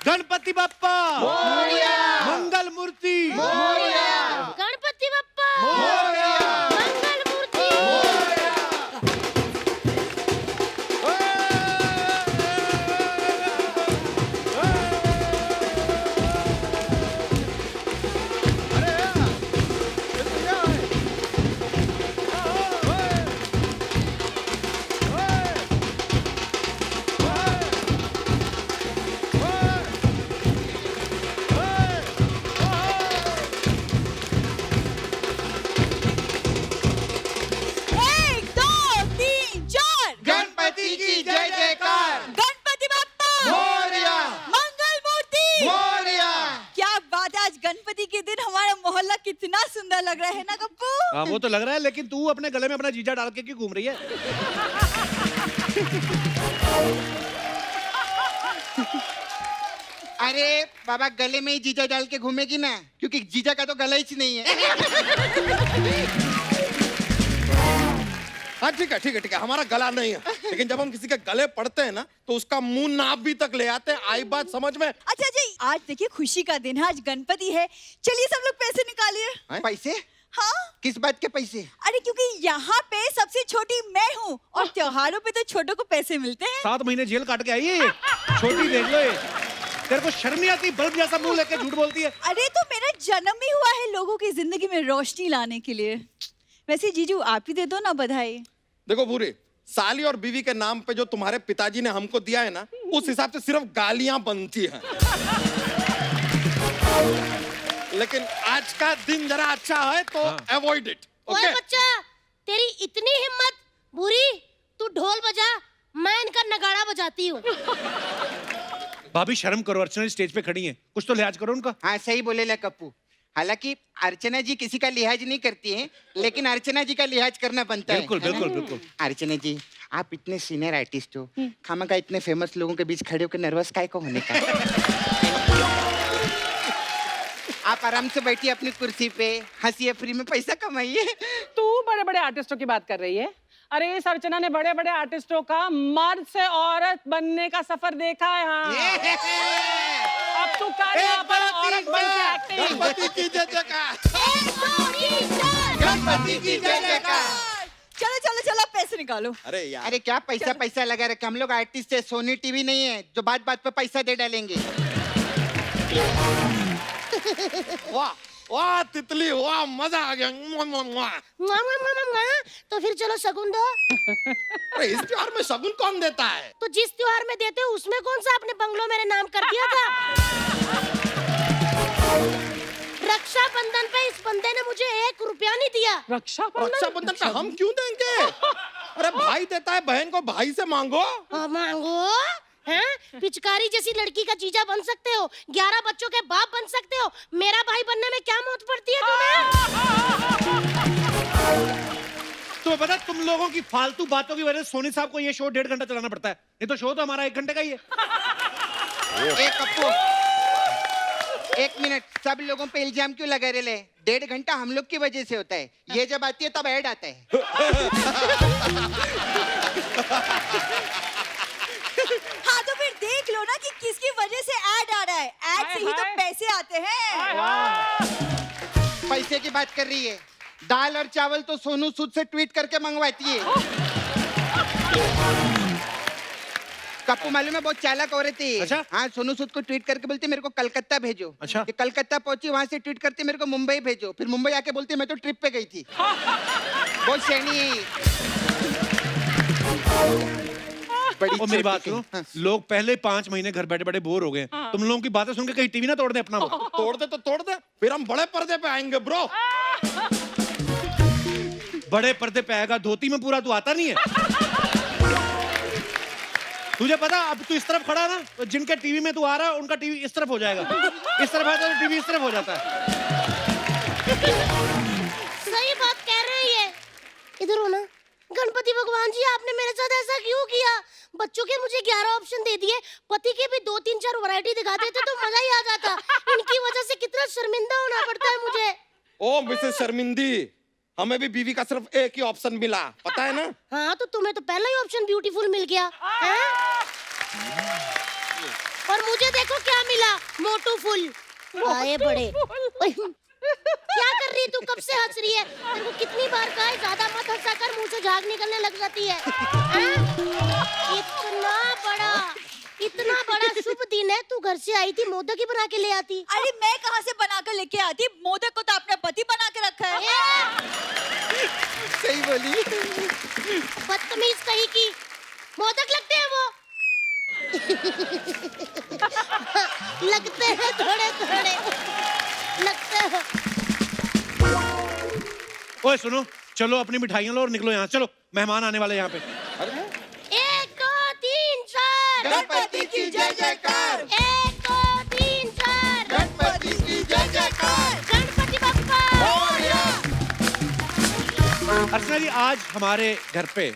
गणपति बप्पा मोरया, मंगल मूर्ति मोरया, गणपति बप्पा मोरया, मंगल मूर्ति मोरया। एक, दो, तीन, चार। गणपति की जय जयकार। गणपति बप्पा मोरया, मंगल मूर्ति। मोरया। क्या बात है, आज गणपति के दिन हमारा मोहल्ला कितना सुंदर लग रहा है ना गप्पू। हाँ वो तो लग रहा है, लेकिन तू अपने गले में अपना जीजा डाल के क्यों घूम रही है? अरे बाबा, गले में ही जीजा डाल के घूमेगी ना, क्योंकि जीजा का तो गला ही नहीं है। हाँ ठीक है ठीक है ठीक है, हमारा गला नहीं है, लेकिन जब हम किसी के गले पड़ते हैं ना तो उसका मुंह नाप भी तक ले आते हैं। आई बात समझ में? अच्छा जी, आज देखिए खुशी का दिन है, आज गणपति है। चलिए सब लोग पैसे निकालिए। पैसे? हाँ, किस बात के पैसे? अरे क्योंकि यहाँ पे सबसे छोटी मैं हूँ और त्योहारों पे तो छोटों को पैसे मिलते हैं। 7 महीने जेल काट के आई है ये। छोटी देख लो ये। तेरे को शर्म नहीं आती? बल्ब जैसा मुंह लेके झूठ बोलती है। अरे तो मेरा जन्म ही हुआ है लोगों की जिंदगी में रोशनी लाने के लिए। वैसे जीजू आप ही दे दो ना बधाई। देखो भूरी, साली और बीवी के नाम पे जो तुम्हारे पिताजी ने हमको दिया है ना, उस हिसाब से सिर्फ गालियां बनती हैं। लेकिन आज का दिन जरा अच्छा है तो अवॉइड इट। ओए बच्चा, तेरी इतनी हिम्मत, बुरी, तू ढोल बजा, मैं इनका नगाड़ा बजाती हूँ। भाभी शर्म करो, अर्चना स्टेज पे खड़ी है, कुछ तो लिहाज करो उनका। हाँ सही बोले ला कप्पू। हालांकि अर्चना जी किसी का लिहाज नहीं करती हैं, लेकिन अर्चना जी का लिहाज करना बनता है। बिल्कुल बिल्कुल बिल्कुल। अर्चना जी, आप इतने सीनियर आर्टिस्ट हो, खामा का इतने फेमस लोगों के बीच खड़े होकर नर्वस काय को होने का? आप आराम से बैठिए अपनी कुर्सी पे, हंसिए, फ्री में पैसा कमाइए। तू बड़े बड़े आर्टिस्टों की बात कर रही है? अरे इस अर्चना ने बड़े बड़े आर्टिस्टों का मर्द से औरत बनने का सफर देखा है। हाँ, अब तू कर यहाँ पर औरत बन के एक्टिंग। गणपति की जय जयकार। गणपति की जय जयकार। चलो चलो चलो पैसे निकालो। अरे यार, अरे क्या पैसा पैसा लगा रखे, हम लोग आर्टिस्ट है, सोनी टीवी नहीं है जो बात बात पे पैसा दे डालेंगे। वाह वाह तितली, वाह मजा आ गया। तो फिर चलो शगुन दो। अरे इस त्योहार में शगुन कौन देता है? तो जिस त्योहार में देते हो उसमें कौन सा अपने बंगलों मेरे नाम कर दिया था? रक्षाबंधन पे इस बंदे ने मुझे 1 रुपया नहीं दिया। रक्षाबंधन पे हम क्यों देंगे? अरे भाई देता है, बहन को भाई से मांगो। हाँ, मांगो। हैं? पिचकारी जैसी लड़की का जीजा बन सकते हो, 11 बच्चों के बाप बन सकते हो, मेरा भाई बनने में क्या मौत पड़ती है तुम्हें? तुम्हें पता है, तुम लोगों की फालतू बातों की वजह से सोनी साहब को ये शो 1.5 घंटा चलाना पड़ता है। ये तो शो तो हमारा 1 घंटे का ही है। एक कप्पू, 1 मिनट, सब लोगों पे इल्जाम क्यों लगा रहे ले? 1.5 घंटा हम लोग की वजह से होता है, ये जब आती है तब ऐड आता है। हाँ तो फिर देख लो ना कि किसकी वजह से ऐड आ रहा है। ऐड से ही तो पैसे आते हैं। पैसे की बात कर रही है, दाल और चावल तो सोनू सूद से ट्वीट करके मंगवाती है। कप्पू मालूम है, बहुत चालाक औरत है। अच्छा? हाँ, सोनू सूद को ट्वीट करके बोलती मेरे को कलकत्ता भेजो। अच्छा? ये कलकत्ता पहुंची, वहां से ट्वीट करती मेरे को मुंबई भेजो, फिर मुंबई आके बोलती मैं तो ट्रिप पे गई थी। बहुत शैनी है। और मेरी बात सुनो, लोग पहले 5 महीने घर बैठे बैठे बोर हो गए। तुम लोगों की बातें सुन के कहीं टीवी ना तोड़ दे अपना। वो तोड़ दे तो तोड़ दे, फिर हम बड़े पर्दे पे आएंगे ब्रो। बड़े पर्दे पे आएगा, धोती में पूरा तू आता नहीं है। तुझे पता, अब तू इस तरफ खड़ा है ना, तो जिनके टीवी में तू आ रहा है उनका टीवी इस तरफ हो जाएगा, इस तरफ आता तो टीवी इस तरफ हो जाता है। सही बात कह रहे हैं। इधर हो ना। गणपति भगवान जी, आपने मेरे साथ ऐसा क्यों किया? बच्चों के मुझे 11 ऑप्शन दे दिए, पति के भी 2-3-4 वैरायटी दिखा देते तो मजा ही आ जाता। इनकी वजह से कितना शर्मिंदा होना पड़ता है मुझे। ओ मिसेस शर्मिंदी, हमें भी बीवी का सिर्फ एक ही ऑप्शन मिला, पता है ना? हाँ, तो तुम्हें तो पहला ही ऑप्शन ब्यूटीफुल मिल गया। और मुझे देखो क्या मिला, मोटू फुल आए बड़े। ओए, क्या कर रही है तू, कब से हंस रही है? तेरे को कितनी बार कहा है ज्यादा मत हंसा कर, मुंह से झाग निकलने लग जाती है। हाँ? इतना बड़ा शुभ दिन है, तू घर से आई थी, मोदक ही बना के ले आती। अरे मैं कहाँ से बनाकर लेके आती, मोदक को तो अपने पति बना के रखा है। सही बोली। बदतमीज कहीं की, मोदक लगते हैं वो। लगते हैं थोड़े थोड़े, लगते हैं। ओए सुनो, चलो अपनी मिठाइयाँ लो और निकलो यहाँ, चलो मेहमान आने वाले यहाँ पे। 1 2 3 4 गणपति की जय जयकार। 1 2 3 4 गणपति की जय जयकार। गणपति बप्पा। अर्चना जी, आज हमारे घर पे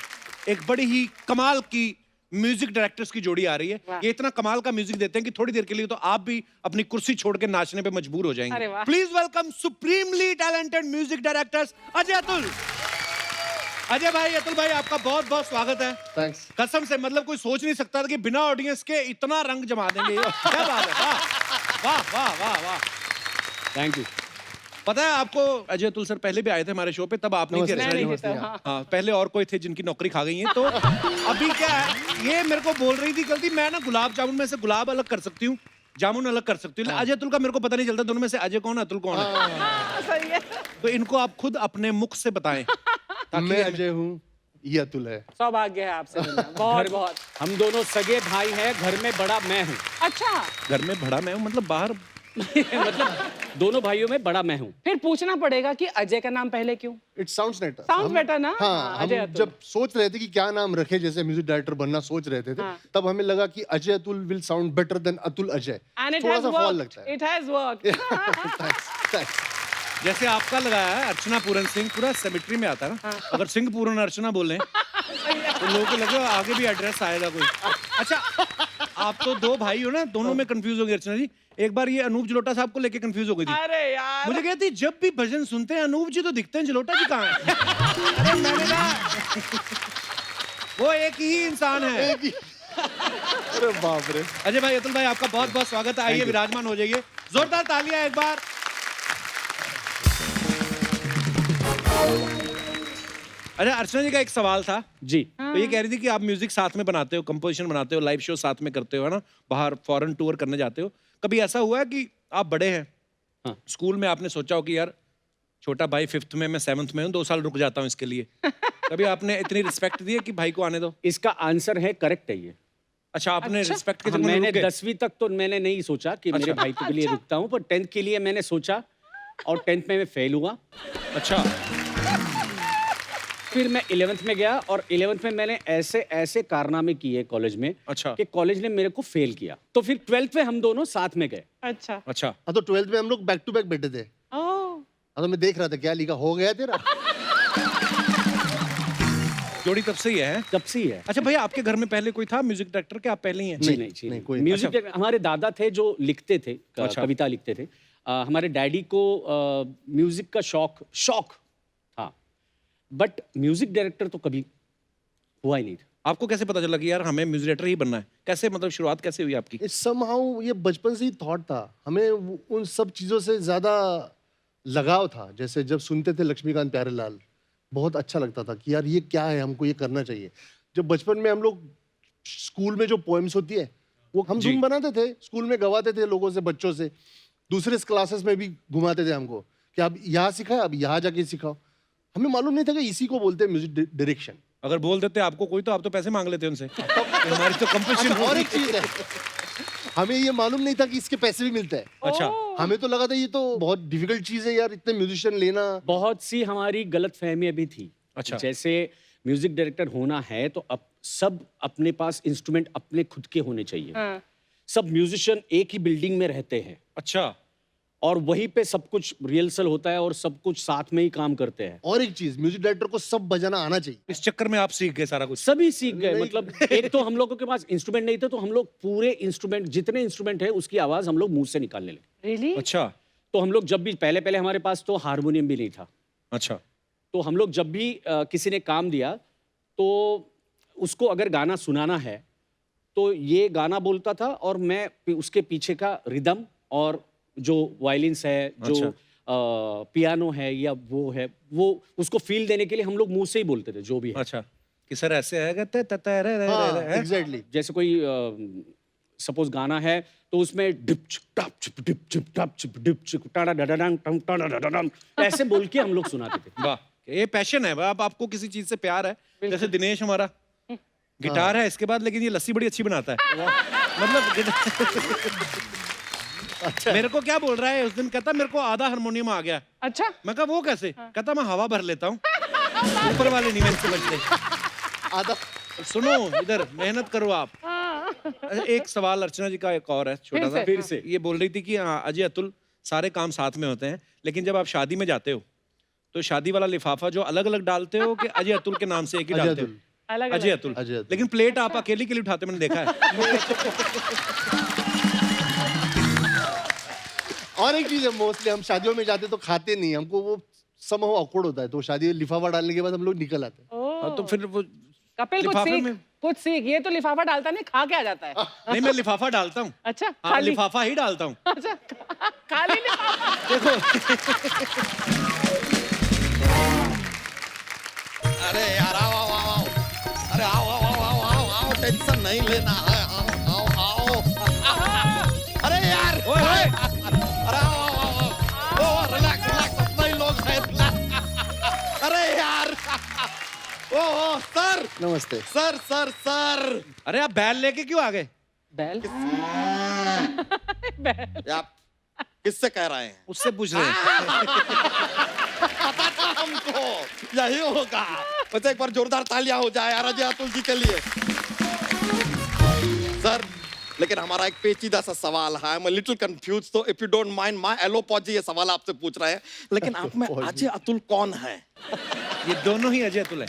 एक बड़ी ही कमाल की म्यूजिक डायरेक्टर्स की जोड़ी आ रही है। ये इतना कमाल का म्यूजिक देते हैं कि थोड़ी देर के लिए तो आप भी अपनी कुर्सी छोड़ के नाचने पे मजबूर हो अरे जाएंगे। वाह। Please welcome supremely talented music directors Ajay Atul. Ajay भाई, अतुल भाई, आपका बहुत बहुत स्वागत है। थैंक्स। कसम से, मतलब कोई सोच नहीं सकता था कि बिना ऑडियंस के इतना रंग जमा देंगे। क्या बात है, वाह वाह वाह वाह वाह। Thank you. पता है आपको, अजय अतुल सर पहले भी आए थे हमारे शो पे, तब आप नहीं थे। नहीं, नहीं, अर्चना जी। तो हाँ। हाँ, पहले और कोई थे जिनकी नौकरी खा गई है। तो अभी क्या है, ये मेरे को बोल रही थी गलती, मैं ना गुलाब जामुन में से गुलाब अलग कर सकती हूँ, जामुन अलग कर सकती हूँ। अजय अतुल का मेरे को पता नहीं चलता दोनों में से अजय कौन है अतुल कौन है। हाँ, सही है। तो इनको आप खुद अपने मुख से बताएं। मैं अजय हूँ, ये अतुल है। सौभाग्य है आपसे मिलना, बहुत बहुत। हम दोनों सगे भाई हैं, घर में बड़ा मैं हूँ। अच्छा, घर में बड़ा मैं हूँ, मतलब बाहर। मतलब दोनों भाइयों में बड़ा मैं हूँ। फिर पूछना पड़ेगा कि अजय का नाम पहले क्यों? It sounds better. Sounds better ना? हाँ, हाँ, हम अजय अतुल। जब सोच रहे थे कि क्या नाम रखे, जैसे म्यूजिक डायरेक्टर बनना सोच रहे थे, हाँ। तब हमें लगा कि Ajay Atul will sound better than Atul Ajay. And it थोड़ा has सा फॉल worked. लगता है। It has worked. थैंक्स। जैसे आपका लगाया है अर्चना पूरन सिंह, पूरा सेमेट्री में आता है ना। अगर सिंह पूरन अर्चना बोले तो लोगों को लगे आगे भी एड्रेस आएगा कोई। अच्छा, आप तो दो भाई हो ना, दोनों में कंफ्यूज हो गई अर्चना जी। एक बार ये अनूप जलोटा साहब को लेके कंफ्यूज हो गई थी। अरे यार, मुझे कहती जब भी भजन सुनते हैं अनूप जी तो दिखते हैं, जलोटा जी कहाँ हैं? अरे मैंने कहा वो एक ही इंसान है। अरे बाप रे। अजय भाई, अतुल भाई, आपका बहुत बहुत स्वागत है। आइए विराजमान हो जाइए, जोरदार तालियां एक बार। अच्छा, अर्चना जी का एक सवाल था जी। तो ये कह रही थी कि आप म्यूजिक साथ में बनाते हो, कंपोजिशन बनाते हो, लाइव शो साथ में करते हो, है ना, बाहर फॉरेन टूर करने जाते हो। कभी ऐसा हुआ है कि आप बड़े हैं, हाँ। स्कूल में आपने सोचा हो कि यार छोटा भाई 5th में, मैं 7th में हूँ, 2 साल रुक जाता हूँ इसके लिए? कभी आपने इतनी रिस्पेक्ट दी है कि भाई को आने दो? इसका आंसर है करेक्ट है ये। अच्छा, आपने अच्छा। रिस्पेक्ट के हाँ, चक्कर में मैंने रुक गए? 10वीं तक तो मैंने नहीं सोचा कि मेरे भाई के लिए रुकता हूँ, पर 10th के लिए मैंने सोचा और 10th में मैं फेल हुआ। अच्छा, फिर मैं 11th में गया और 11th में मैंने ऐसे ऐसे कारनामे किए कॉलेज में अच्छा। कि कॉलेज ने मेरे को फेल किया। तो फिर 12th में हम दोनों साथ में गए। अच्छा। अच्छा। हाँ, तो 12th में हम लोग बैक टू बैक बैठे थे। ओह, हाँ, तो मैं देख रहा था क्या लिखा, हो गया तेरा। जोड़ी तब से ही है। तब से ही है। अच्छा भैया, आपके घर में पहले कोई था म्यूजिक डायरेक्टर के आप पहले ही हैं? जी नहीं, जी नहीं, नहीं, कोई- म्यूजिक हमारे दादा थे जो लिखते थे, अच्छा। कविता लिखते थे। हमारे डैडी को म्यूजिक का शौक था, बट म्यूजिक डायरेक्टर तो कभी हुआ ही नहीं था। आपको कैसे पता चला कि यार हमें म्यूजिक डायरेक्टर ही बनना है? कैसे, मतलब शुरुआत कैसे हुई आपकी? समहाउ ये बचपन से ही थॉट था हमें, उन सब चीजों से ज्यादा लगाव था। जैसे जब सुनते थे लक्ष्मीकांत प्यारेलाल, बहुत अच्छा लगता था कि यार ये क्या है, हमको ये करना चाहिए। जब बचपन में हम लोग स्कूल में जो पोएम्स होती है वो हम जी। धुन बनाते थे, स्कूल में गवाते थे लोगों से, बच्चों से। दूसरे क्लासेस में भी घुमाते थे हमको कि अब यहाँ सिखाए, अब यहाँ जाके सिखाओ। हमें मालूम नहीं था कि इसी को बोलते हैं म्यूजिक डायरेक्शन। अगर बोल देते आपको कोई तो आप तो पैसे मांग लेते उनसे। हमारी तो कंपटीशन और एक चीज है, हमें ये मालूम नहीं था कि इसके पैसे भी मिलते हैं। अच्छा। हमें तो लगा था ये तो बहुत डिफिकल्ट चीज है यार, इतने म्यूजिशियन लेना। बहुत सी हमारी गलत फहमियां भी थी। अच्छा। जैसे म्यूजिक डायरेक्टर होना है तो अब सब अपने पास इंस्ट्रूमेंट अपने खुद के होने चाहिए। हाँ। सब म्यूजिशियन एक ही बिल्डिंग में रहते हैं अच्छा। और वहीं पे सब कुछ रिहर्सल होता है और सब कुछ साथ में ही काम करते हैं। और एक चीज, म्यूजिक डायरेक्टर को सब बजाना आना चाहिए। इस चक्कर में आप सीख गए सारा कुछ? सभी सीख गए। नहीं। मतलब एक तो हम लोगों के पास इंस्ट्रूमेंट नहीं थे, तो हम लोग पूरे इंस्ट्रूमेंट, जितने इंस्ट्रूमेंट है उसकी आवाज हम लोग मुंह से निकालने लगे। रियली? अच्छा। तो हम लोग जब भी पहले हमारे पास तो हारमोनियम भी नहीं था। अच्छा। तो हम लोग जब भी किसी ने काम दिया तो उसको अगर गाना सुनाना है तो ये गाना बोलता था और मैं उसके पीछे का रिदम और जो वायलिन्स है, जो अच्छा। पियानो है या वो है, वो उसको फील देने के लिए हम लोग मुंह से ही बोलते थे जो भी है। अच्छा कि सर ऐसे आएगा हाँ, एग्जैक्टली। जैसे कोई सपोज गाना है तो उसमें डिप चिप टाप चिप डिप चिप टाप चिप डिप चिप टाडा डडडम टम टाडा डडडम ऐसे बोल के हम लोग सुनाते थे। वाह, ये पैशन है। अब आपको किसी चीज से प्यार है, जैसे दिनेश हमारा गिटार है इसके बाद, लेकिन ये लस्सी बड़ी अच्छी बनाता है। मतलब अच्छा। मेरे को क्या बोल रहा है, उस दिन कहता मेरे को आधा हारमोनियम आ गया। अच्छा, मैं कहा वो कैसे? कहता मैं हवा भर लेता हूँ, ऊपर वाले नहीं मेरे से बचते। आधा सुनो इधर, मेहनत करो आप। अच्छा, एक सवाल अर्चना जी का एक और है छोटा सा। फिर से। ये बोल रही थी कि हाँ, अजय अतुल सारे काम साथ में होते हैं, लेकिन जब आप शादी में जाते हो तो शादी वाला लिफाफा जो अलग अलग डालते हो कि अजय अतुल के नाम से एक ही अजय डालते अतुल। हो? अलग अजय अतुल। अजय अतुल। लेकिन प्लेट आप अकेले के लिए उठाते मैंने देखा है। और एक चीज है, मोस्टली हम शादियों में जाते तो खाते नहीं, हमको वो समहाउ ऑकवर्ड होता है, तो शादी में लिफाफा डालने के बाद हम लोग निकल आते हैं। हाँ, तो फिर वो कपिल कुछ लिफाफे सीख, में- कुछ सीख। ये तो लिफाफा डालता नहीं, खा के आ जाता है। नहीं, मैं लिफाफा डालता हूँ। अच्छा, हाँ, खाली लिफाफा ही डालता हूँ। अच्छा, खाली लिफाफा। देखो अरे यार आओ आओ आओ आओ, अरे आओ आओ आओ आओ आओ आओ, टेंशन नहीं लेना है, आओ आओ आओ। अरे यार ओए, ओए। अरे आओ आओ आओ आओ, रिलैक्स रिलैक्स, अपना ही लोग हैं। अरे यार ओ सर नमस्ते। सर सर सर, अरे आप बैल लेके क्यों आ गए? बैल आप किससे कह रहे हैं? उससे पूछ रहे हैं। पता था हमको यही होगा। बस एक बार जोरदार तालियां हो जाए यार अजय अतुल जी के लिए। सर लेकिन हमारा एक पेचीदा सा सवाल है, मैं लिटिल कंफ्यूज, तो if you don't mind my एलोपॉजी ये सवाल आपसे पूछ रहे हैं, लेकिन आप में अजय अतुल कौन है? ये दोनों ही अजय अतुल है।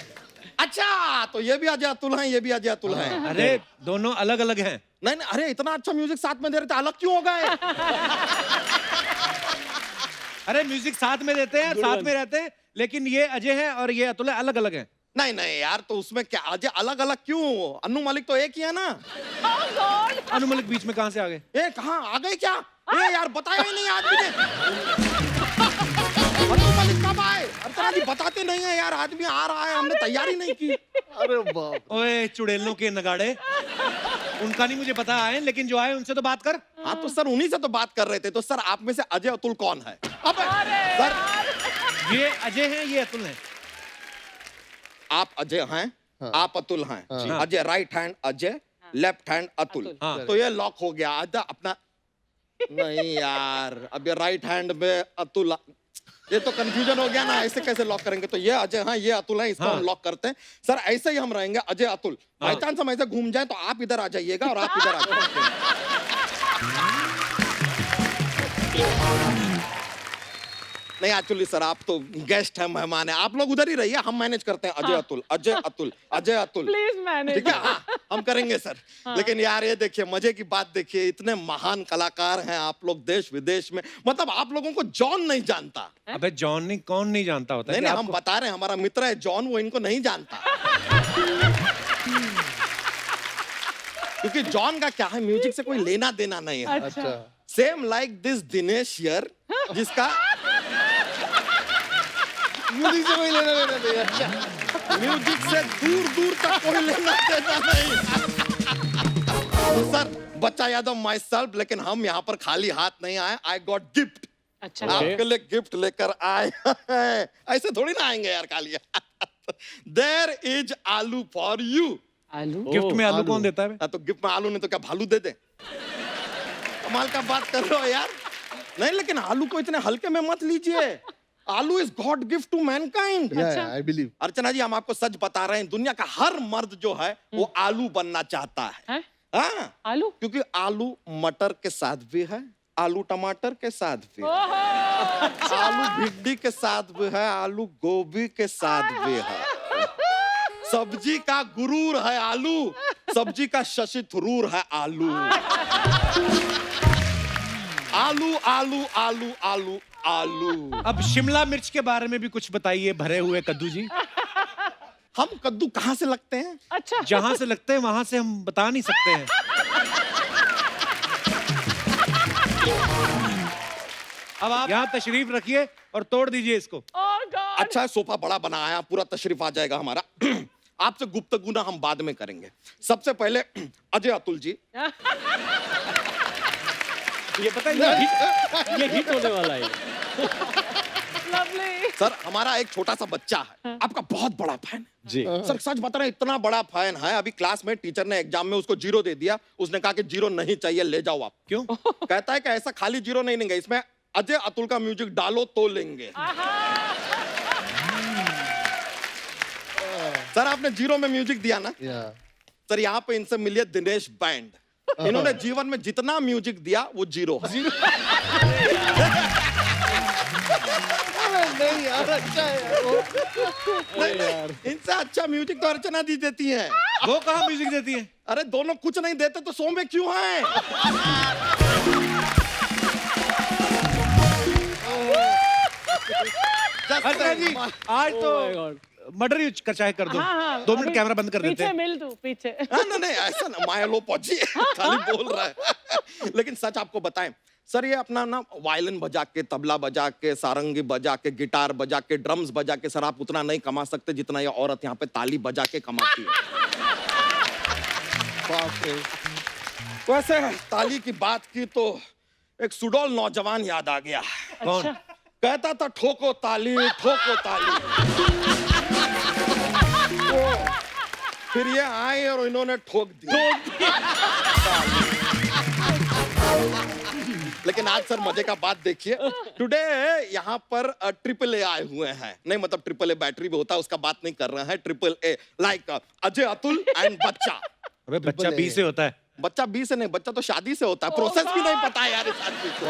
अच्छा, तो ये भी अजय अतुल हैं, ये भी अजय अतुल हैं। अरे दोनों अलग अलग हैं। नहीं नहीं, अरे इतना अच्छा म्यूजिक साथ में दे रहे थे, अलग क्यों हो गए? अरे म्यूजिक साथ में देते हैं, साथ में रहते हैं, लेकिन ये अजय है और ये अतुल है, अलग अलग हैं। नहीं नहीं यार, तो उसमें क्या अजय अलग अलग क्यों? अन्नू मलिक तो एक ही है ना। अनु मलिक बीच में कहां से आ गए? ए कहाँ आ गए क्या? ये यार बताया ही नहीं आदमी ने। अन्नू मलिक कब आए? अर्चना जी बताते नहीं है यार, आदमी आ रहा है, हमने तैयारी नहीं की। अरे बाप। ओए चुड़ैलों के नगाड़े, उनका नहीं मुझे पता आए, लेकिन जो आए उनसे तो बात कर। हाँ तो सर उन्हीं से तो बात कर रहे थे। तो सर आप में से अजय अतुल कौन है? अब सर ये अजय हैं, ये अतुल हैं। आप अजय हैं, हाँ। आप अतुल हैं। हाँ। Ajay right hand Ajay, left hand Atul. हाँ। तो ये लॉक हो गया। अजय अपना नहीं यार, अब ये राइट हैंड में अतुल, ये तो कंफ्यूजन हो गया ना, ऐसे कैसे लॉक करेंगे? तो ये अजय हैं, ये अतुल हैं, इसको हाँ। हम लॉक करते हैं। सर ऐसे ही हम रहेंगे अजय अतुल। बाई चांस हम ऐसे घूम जाए तो आप इधर आ जाइएगा और आप इधर आ जाइएगा। नहीं एक्चुअली सर आप तो गेस्ट हैं, मेहमान हैं, आप लोग उधर ही रहिए, हम मैनेज करते हैं। अजय अतुल, अजय अतुल, अजय अतुल। Please manage. ठीक है, हाँ, हम करेंगे सर। लेकिन यार ये देखिए, मजे की बात देखिए, इतने महान कलाकार हैं आप लोग देश विदेश में, मतलब आप लोगों को जॉन नहीं जानता। अबे जॉन नहीं, कौन नहीं जानता होता है नहीं कि नहीं, हम आपको- बता रहे हैं, हमारा मित्र है जॉन, वो इनको नहीं जानता। क्योंकि जॉन का क्या है, म्यूजिक से कोई लेना देना नहीं है। अच्छा। Same like this Dinesh here, जिसका म्यूजिक से कोई लेना देना नहीं। अच्छा। म्यूजिक से दूर दूर तक कोई लेना देना नहीं। तो सर बच्चा यादव माई सेल्फ, लेकिन हम यहाँ पर खाली हाथ नहीं आए। आई गॉट गिफ्ट, अच्छा, आपके लिए गिफ्ट लेकर आए हैं। ऐसे थोड़ी ना आएंगे यार खाली। देयर इज आलू फॉर यू। आलू गिफ्ट में आलू आलू। कौन देता है? तो गिफ्ट में आलू नहीं तो क्या भालू दे दे? कमाल का बात कर रहे हो यार। नहीं लेकिन आलू को इतने हल्के में मत लीजिए। Aloo is god gift to mankind. I believe. Archana ji हम आपको सच बता रहे हैं, दुनिया का हर मर्द जो है वो आलू बनना चाहता है। हैं? हाँ, आलू क्योंकि आलू मटर के साथ भी है, आलू टमाटर के साथ भी है, आलू भिंडी के साथ भी है, आलू गोभी के साथ भी है। सब्जी का गुरूर है आलू, सब्जी का शशि थरूर है आलू। आलू आलू आलू आलू आलू। अब शिमला मिर्च के बारे में भी कुछ बताइए, भरे हुए कद्दू जी। हम कद्दू कहाँ से लगते हैं? अच्छा जहां से लगते हैं वहां से हम बता नहीं सकते हैं। अब आप यहाँ तशरीफ रखिए और तोड़ दीजिए इसको। ओह गॉड अच्छा है, सोफा बड़ा बनाया, पूरा तशरीफ आ जाएगा हमारा। आपसे गुफ्तगू ना हम बाद में करेंगे। सबसे पहले अजय अतुल जी, ये पता है ये हिट होने वाला है। लवली सर हमारा एक छोटा सा बच्चा है, आपका बहुत बड़ा फैन है। जी सर सच बता रहे हैं, इतना बड़ा फैन है, अभी क्लास में टीचर ने एग्जाम में उसको 0 दे दिया। उसने कहा कि 0 नहीं चाहिए, ले जाओ आप। क्यों? कहता है कि ऐसा खाली 0 नहीं लेंगे, इसमें अजय अतुल का म्यूजिक डालो तो लेंगे। सर आपने 0 में म्यूजिक दिया ना या सर, यहाँ पे इनसे मिलिए दिनेश बैंड। इन्होंने जीवन में जितना म्यूजिक दिया वो 0 है। नहीं यार, अच्छा है यार वो। नहीं, नहीं, इनसे अच्छा म्यूजिक तो अर्चना दी देती हैं। वो कहाँ म्यूजिक देती है? अरे दोनों कुछ नहीं देते तो सो में क्यों हैं? अर्चना जी आज Oh my तो God. मर्डर ही कर चाहे कर दो। हाँ, 2 मिनट अभी कैमरा बंद कर देते पीछे हैं। मिल तू पीछे नहीं नहीं ऐसा ना, मायलो पहुंची खाली बोल रहा है। लेकिन सच आपको बताएं सर, ये अपना ना वायलिन बजा के, तबला बजा के, सारंगी बजा के, गिटार बजा के, ड्रम्स बजा के सर आप उतना नहीं कमा सकते जितना ये औरत यहाँ पे ताली बजा के कमाती है। बाप रे। वैसे ताली की बात की तो एक सुडौल नौजवान याद आ गया। कौन? कहता था ठोको ताली, ठोको ताली। तो फिर ये आए और इन्होंने ठोक दी। लेकिन आज सर मजे का बात देखिए, टुडे यहाँ पर AAA आए हुए हैं। नहीं मतलब AAA बैटरी भी होता है, उसका बात नहीं कर रहे हैं। AAA like Ajay Atul and बच्चा। अबे बच्चा 20 से होता है। बच्चा 20 से नहीं, बच्चा तो शादी से होता है। प्रोसेस भी नहीं पता है यार इस आदमी को।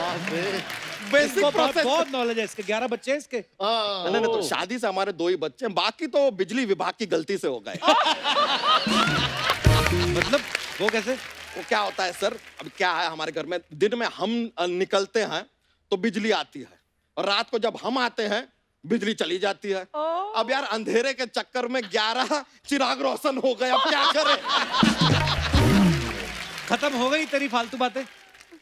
बेसिक इसको प्रोसेस। बहुत नॉलेज है इसके। 11 बच्चे हैं इसके। नहीं नहीं, तो शादी से हमारे 2 ही बच्चे हैं, बाकी तो बिजली विभाग की गलती से हो गए। मतलब वो कैसे? वो क्या होता है सर, अब क्या है हमारे घर में, दिन में हम निकलते हैं तो बिजली आती है, और रात को जब हम आते हैं बिजली चली जाती है। अब यार अंधेरे के चक्कर में 11 चिराग रोशन हो गए, अब क्या करें? खत्म हो गई तेरी फालतू बातें।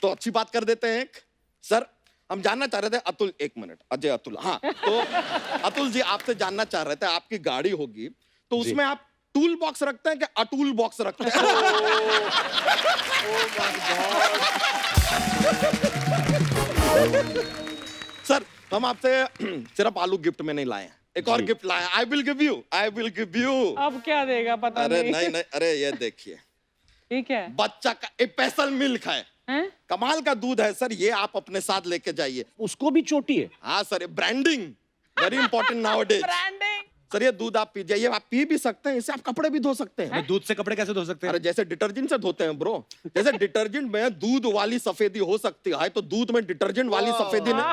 तो अच्छी बात कर देते हैं एक। सर हम जानना चाह रहे थे, अतुल एक मिनट, अजय अतुल, हाँ तो अतुल जी आपसे जानना चाह रहे थे, आपकी गाड़ी होगी तो उसमें आप टूल बॉक्स रखते हैं कि अटूल बॉक्स रखते हैं? सर हम आपसे सिर्फ आलू गिफ्ट में नहीं लाए हैं, एक और गिफ्ट लाए हैं। I will give you, I will give you. अब क्या देगा पता अरे नहीं नहीं नहीं, अरे ये देखिए, ठीक है बच्चा का स्पेशल मिल्क है, हैं? कमाल का दूध है सर, ये आप अपने साथ लेके जाइए। उसको भी चोटी है। हाँ sir, branding very important nowadays. Branding sir ये दूध आप पीजिए, ये आप पी भी सकते हैं, इससे आप कपड़े भी धो सकते हैं। अबे दूध से कपड़े कैसे धो सकते हैं? अरे जैसे डिटर्जेंट से धोते हैं ब्रो, जैसे डिटर्जेंट में दूध वाली सफेदी हो सकती है, तो दूध में डिटर्जेंट वाली सफेदी नहीं।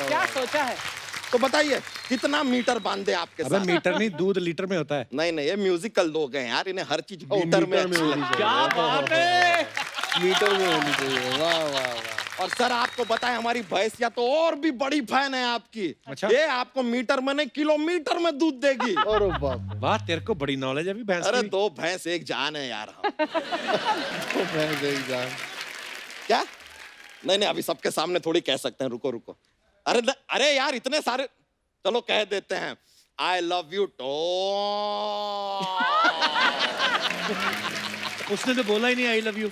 क्या सोचा है? तो बताइए कितना मीटर बांधे आपके अबे साथ? मीटर नहीं, दूध लीटर में होता है। नहीं नहीं, ये म्यूजिकल लोग हैं यार, इन्हें हर चीज मीटर में अच्छी लगती है। क्या बात है। मीटर में होनी चाहिए। वाह वाह वाह। और सर आपको बताएं, हमारी भैंसिया तो और भी बड़ी फैन है आपकी। अच्छा। ये आपको मीटर में नहीं किलोमीटर में दूध देगी। अरे बाप वाह, तेरे को बड़ी नॉलेज है अभी भैंस अरे की। 2 भैंस एक जान है यार हम। रे, मैं गई जान। क्या? नहीं नहीं, अभी सबके सामने थोड़ी कह सकते हैं, रुको रुको। अरे यार इतने सारे, चलो कह देते हैं, आई लव यू टो। उसने तो बोला ही नहीं आई लव यू।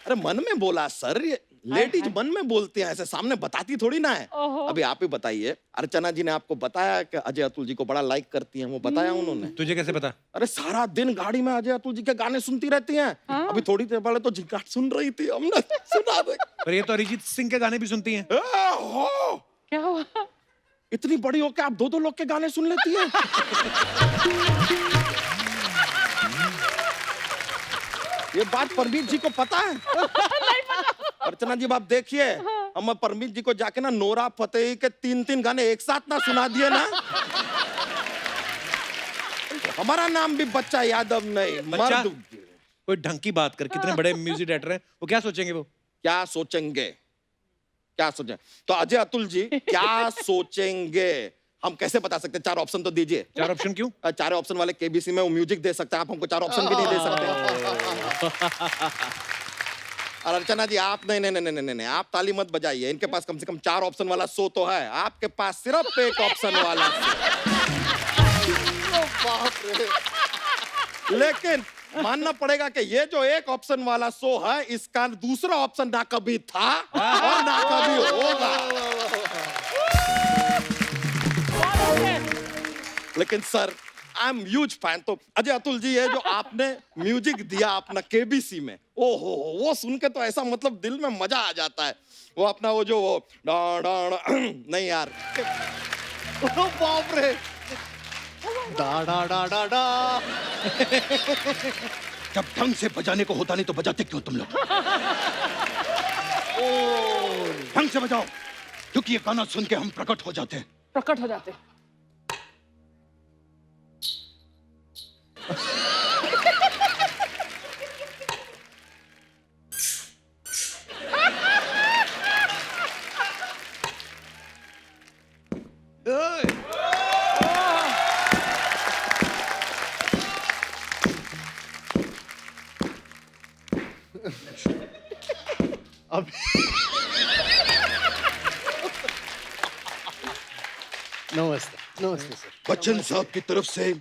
अरे मन में बोला सर, ये लेडीज मन में बोलती हैं, ऐसे सामने बताती थोड़ी ना है। ओहो। अभी आप ही बताइए, अर्चना जी ने आपको बताया कि अजय अतुल जी को बड़ा लाइक करती हैं, वो बताया उन्होंने? तुझे कैसे पता? अरे सारा दिन गाड़ी में अजय अतुल जी के गाने सुनती रहती हैं। अभी थोड़ी देर पहले तो जिंगाट सुन रही थी, हमने सुना दे। पर ये तो अरिजीत सिंह के गाने भी सुनती हैं। हो, क्या हुआ? इतनी बड़ी होके आप 2-2 लोग के गाने सुन लेती हैं? ये बात परमीत जी को पता है? अर्चना जी आप देखिए, हम परमीत जी को जाके ना नोरा फतेही के 3-3 गाने एक साथ ना सुना दिए ना, हमारा नाम भी बच्चा यादव नहीं, बच्चा? मर्द। कोई ढंग की बात कर, कितने बड़े म्यूजिक डायरेक्टर हैं, वो क्या सोचेंगे वो? क्या सोचेंगे? क्या सोचें? तो अजय अतुल जी क्या सोचेंगे? हम कैसे बता सकते? 4 ऑप्शन तो दीजिए। 4 ऑप्शन क्यों? 4 ऑप्शन वाले केबीसी में वो म्यूजिक दे सकता है, आप हमको 4 ऑप्शन भी नहीं दे सकते। और अर्चना जी आप नहीं, आप ताली मत बजाइए। इनके पास कम से कम 4 ऑप्शन वाला शो तो है, आपके पास सिर्फ 1 ऑप्शन वाला शो। बाप रे। लेकिन मानना पड़ेगा कि ये जो 1 ऑप्शन वाला शो है, इसका दूसरा ऑप्शन ना कभी था और ना कभी होगा। लेकिन sir I am huge fan. तो अजय अतुल जी, ये जो आपने म्यूजिक दिया अपना केबीसी में, ओहो वो सुन के तो ऐसा मतलब दिल में मजा आ जाता है। वो अपना वो जो वो डा, डा, डा, नहीं यार, बाप रे, डा डा डा डा डा। जब ढंग से बजाने को होता नहीं तो बजाते क्यों तुम लोग? ढंग से बजाओ, क्योंकि ये गाना सुन के हम प्रकट हो जाते हैं। प्रकट हो जाते। अब नमस्ते नमस्ते सर। बच्चन साहब की तरफ से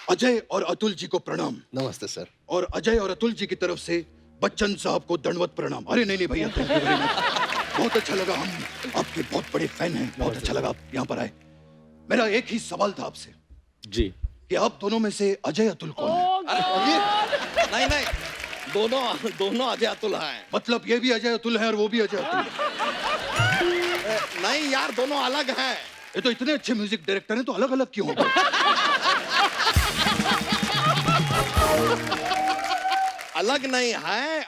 अजय और अतुल जी को प्रणाम, नमस्ते सर। और अजय और अतुल जी की तरफ से बच्चन साहब को दंडवत प्रणाम। अरे नहीं भैया, thank you very much। बहुत अच्छा लगा, हम आपके बहुत बड़े फैन हैं। बहुत अच्छा लगा आप यहाँ पर आए। मेरा एक ही सवाल था आपसे जी। कि आप दोनों में से अजय अतुल कौन है? नहीं, दोनों अजय अतुल हैं। मतलब ये भी अजय अतुल है और वो भी अजय अतुल है। नहीं यार, दोनों अलग हैं। ये तो इतने अच्छे म्यूजिक डायरेक्टर हैं, तो अलग अलग क्यों हो गए? अलग नहीं है,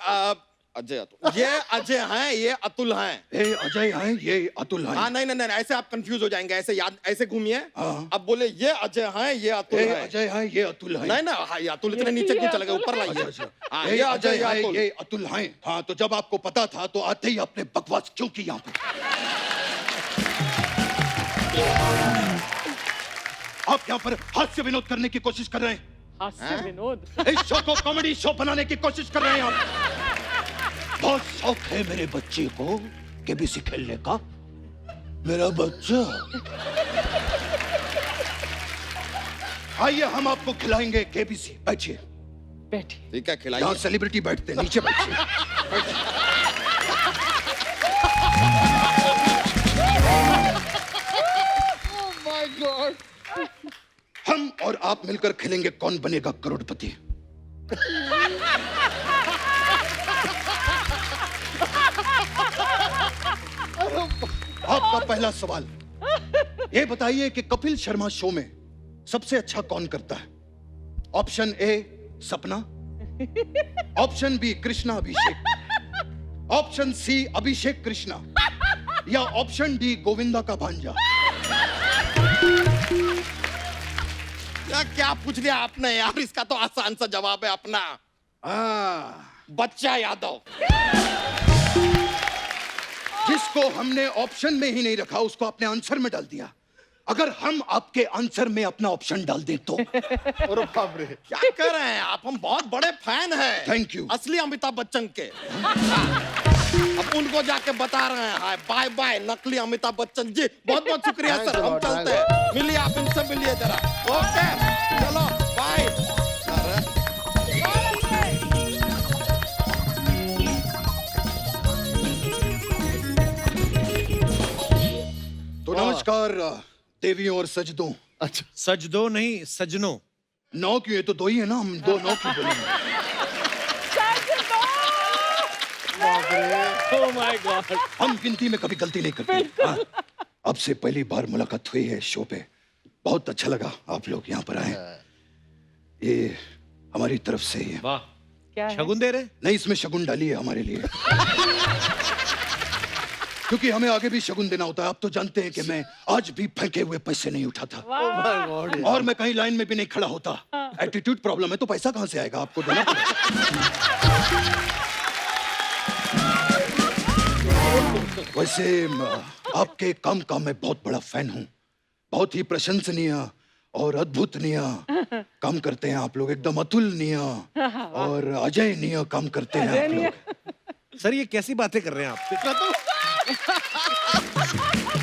अजय अतुल। ये अजय हैं, ये अतुल हैं। ये अजय हैं, ये अतुल हैं। हाँ, नहीं, ऐसे आप कंफ्यूज हो जाएंगे। ऐसे याद, ऐसे घूमिए। हाँ। अब बोले ये अजय हैं, ये अतुल ये हैं। अजय हैं, ये अतुल हैं। नहीं, हाँ, ये अतुल इतने नीचे क्यों चले गए? ऊपर लाइए। हाँ, ये अजय हैं, ये अतुल हैं। हाँ, तो जब आपको पता था तो आते ही आपने बकवास क्यों की यहाँ पे? आप यहाँ पर हास्य विनोद करने की कोशिश कर रहे हैं। हास्य विनोद। इस शो को कॉमेडी शो बनाने की कोशिश कर रहे हैं आप। बहुत शौक है मेरे बच्चे को केबीसी खेलने का। मेरा बच्चा, आइए हम आपको खिलाएंगे केबीसी। बैठिए। बैठिए। ठीक है, खिलाइए। यहाँ सेलिब्रिटी बैठते हैं, नीचे बैठिए। हम और आप मिलकर खेलेंगे कौन बनेगा करोड़पति। आपका पहला सवाल, ये बताइए कि कपिल शर्मा शो में सबसे अच्छा कौन करता है? ऑप्शन ए सपना, option B Krishna Abhishek, option C अभिषेक कृष्णा, या ऑप्शन डी गोविंदा का भांजा। क्या पूछ लिया आपने यार? इसका तो आसान सा जवाब है अपना, बच्चा यादव। जिसको हमने ऑप्शन में ही नहीं रखा उसको अपने आंसर में डाल दिया। अगर हम आपके आंसर में अपना ऑप्शन डाल दें तो? अरे बाप रे, क्या कर रहे हैं आप? हम बहुत बड़े फैन हैं। Thank you. असली अमिताभ बच्चन के। अब उनको जाके बता रहे हैं हाय बाय बाय नकली अमिताभ बच्चन जी। बहुत बहुत शुक्रिया सर, हम चलते हैं। मिलिए, आप इनसे मिलिए जरा। ओके, चलो बाय। तो नमस्कार देवियों और सजदों। अच्छा सजदो नहीं, सजनो। नौ क्यों? ये तो 2 ही है ना, हम 2 नौ क्यों बोलेंगे? Oh my God. हम गिनती में कभी गलती नहीं करते। हाँ, अब से पहली बार मुलाकात हुई है शो पे। बहुत अच्छा लगा आप लोग यहाँ पर आए। ये हमारी तरफ से ही है। वाह, क्या है? शगुन दे रहे? नहीं, इसमें शगुन डाली है हमारे लिए। क्योंकि हमें आगे भी शगुन देना होता है। आप तो जानते हैं कि मैं आज भी फेंके हुए पैसे नहीं उठाता, और मैं कहीं लाइन में भी नहीं खड़ा होता। एटीट्यूड प्रॉब्लम है तो पैसा कहाँ से आएगा? आपको देना पड़ेगा। वैसे आपके काम का मैं बहुत बड़ा फैन हूँ। बहुत ही प्रशंसनीय और अद्भुतनीय काम करते हैं आप लोग, एकदम अतुलनीय और अजयनीय काम करते हैं आप लोग। सर ये कैसी बातें कर रहे हैं आप?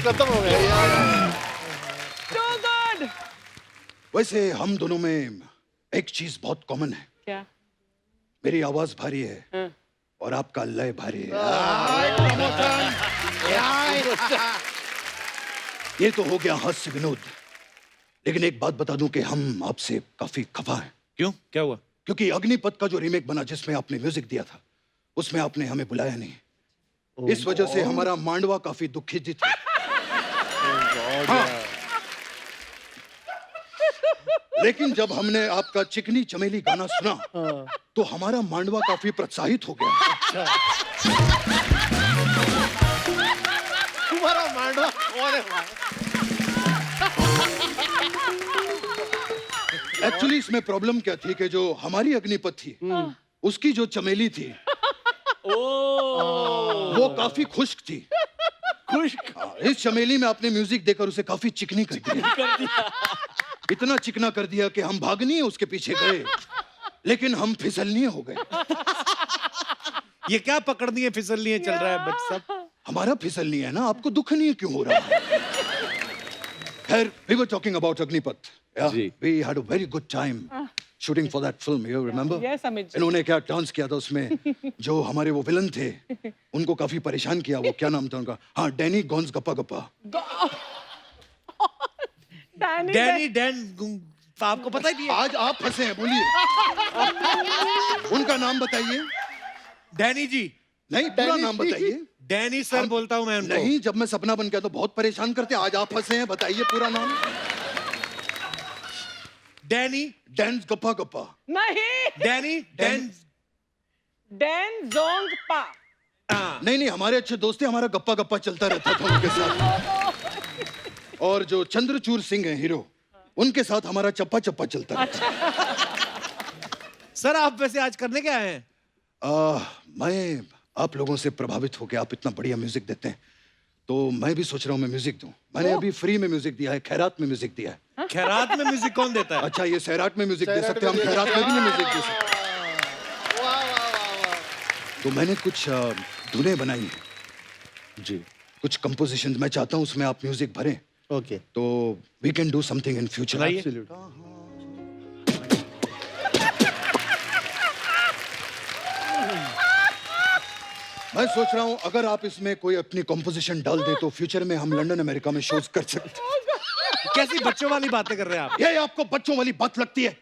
खत्म हो गया यार। Too good. वैसे हम दोनों में एक चीज बहुत कॉमन है, क्या? मेरी आवाज भारी है हाँ। और आपका लय भारी है। ये तो हो गया हास्य विनोद, लेकिन एक बात बता दूं कि हम आपसे काफी खफा हैं, क्यों, क्या हुआ? क्योंकि अग्निपथ का जो रीमेक बना जिसमें आपने म्यूजिक दिया था, उसमें आपने हमें बुलाया नहीं। इस वजह से हमारा मांडवा काफी दुखित था। हाँ। लेकिन जब हमने आपका चिकनी चमेली गाना सुना तो हमारा मांडवा काफी प्रोत्साहित हो गया। तुम्हारा मांडवा कौन है भाई? एक्चुअली इसमें प्रॉब्लम क्या थी कि जो हमारी अग्निपथ थी उसकी जो चमेली थी वो काफी खुश्क थी। खुश्क? इस चमेली में आपने म्यूजिक देकर उसे काफी चिकनी कर दिया। इतना चिकना कर दिया कि हम भागनी उसके पीछे गए, लेकिन हम फिसलनीय हो गए। ये क्या पकड़नी फिसलनी चल रहा है बट सब? हमारा फिसलनी है ना, आपको दुख नहीं क्यों हो रहा है? खैर, we were talking about Agnipath. Ji. We had a very good time shooting for that film. You remember? Yes, Amit ji. इन्होंने क्या डांस किया था उसमें, जो हमारे वो विलन थे, उनको काफी परेशान किया। वो क्या नाम था उनका? हाँ, डैनी गॉन्स गप्पा गप्पा। डैनी आपको पता ही नहीं है? आज आप फंसे हैं, बोलिए। उनका नाम बताइए। डैनी जी। नहीं, पूरा नाम बताइए। डैनी सर बोलता हूँ मैं उनको। नहीं, जब मैं सपना बन गया तो बहुत परेशान करते। आज आप फंसे हैं, बताइए पूरा नाम। डैनी डैन्स गप्पा गप्पा। नहीं, डैनी डैन जोंग पा। नहीं नहीं, हमारे अच्छे दोस्त थे, हमारा गप्पा गप्पा चलता रहता था उनके साथ। और जो चंद्रचूड़ सिंह है हीरो, उनके साथ हमारा चप्पा चप्पा चलता है। सर आप वैसे आज करने क्या आए हैं? मैं आप लोगों से प्रभावित होकर, आप इतना बढ़िया म्यूजिक देते हैं तो मैं भी सोच रहा हूँ मैं म्यूजिक दूं। मैंने अभी फ्री में म्यूजिक दिया है, खैरात में म्यूजिक दिया है। खैरात में म्यूजिक कौन देता है? अच्छा, ये सैराट में म्यूजिक दे सकते हैं, हम खैरात में भी नहीं म्यूजिक दे सकते। तो मैंने कुछ धुनें बनाई हैं जी। कुछ कंपोजिशन मैं चाहता हूँ उसमें आप म्यूजिक भरें, ओके। तो we can do something in future. सुनाइए। मैं सोच रहा हूँ अगर आप इसमें कोई अपनी कंपोजिशन डाल दे तो फ्यूचर में हम लंदन अमेरिका में शोज कर सकते हैं। कैसी बच्चों वाली बातें कर रहे हैं आप? ये आपको बच्चों वाली बात लगती है?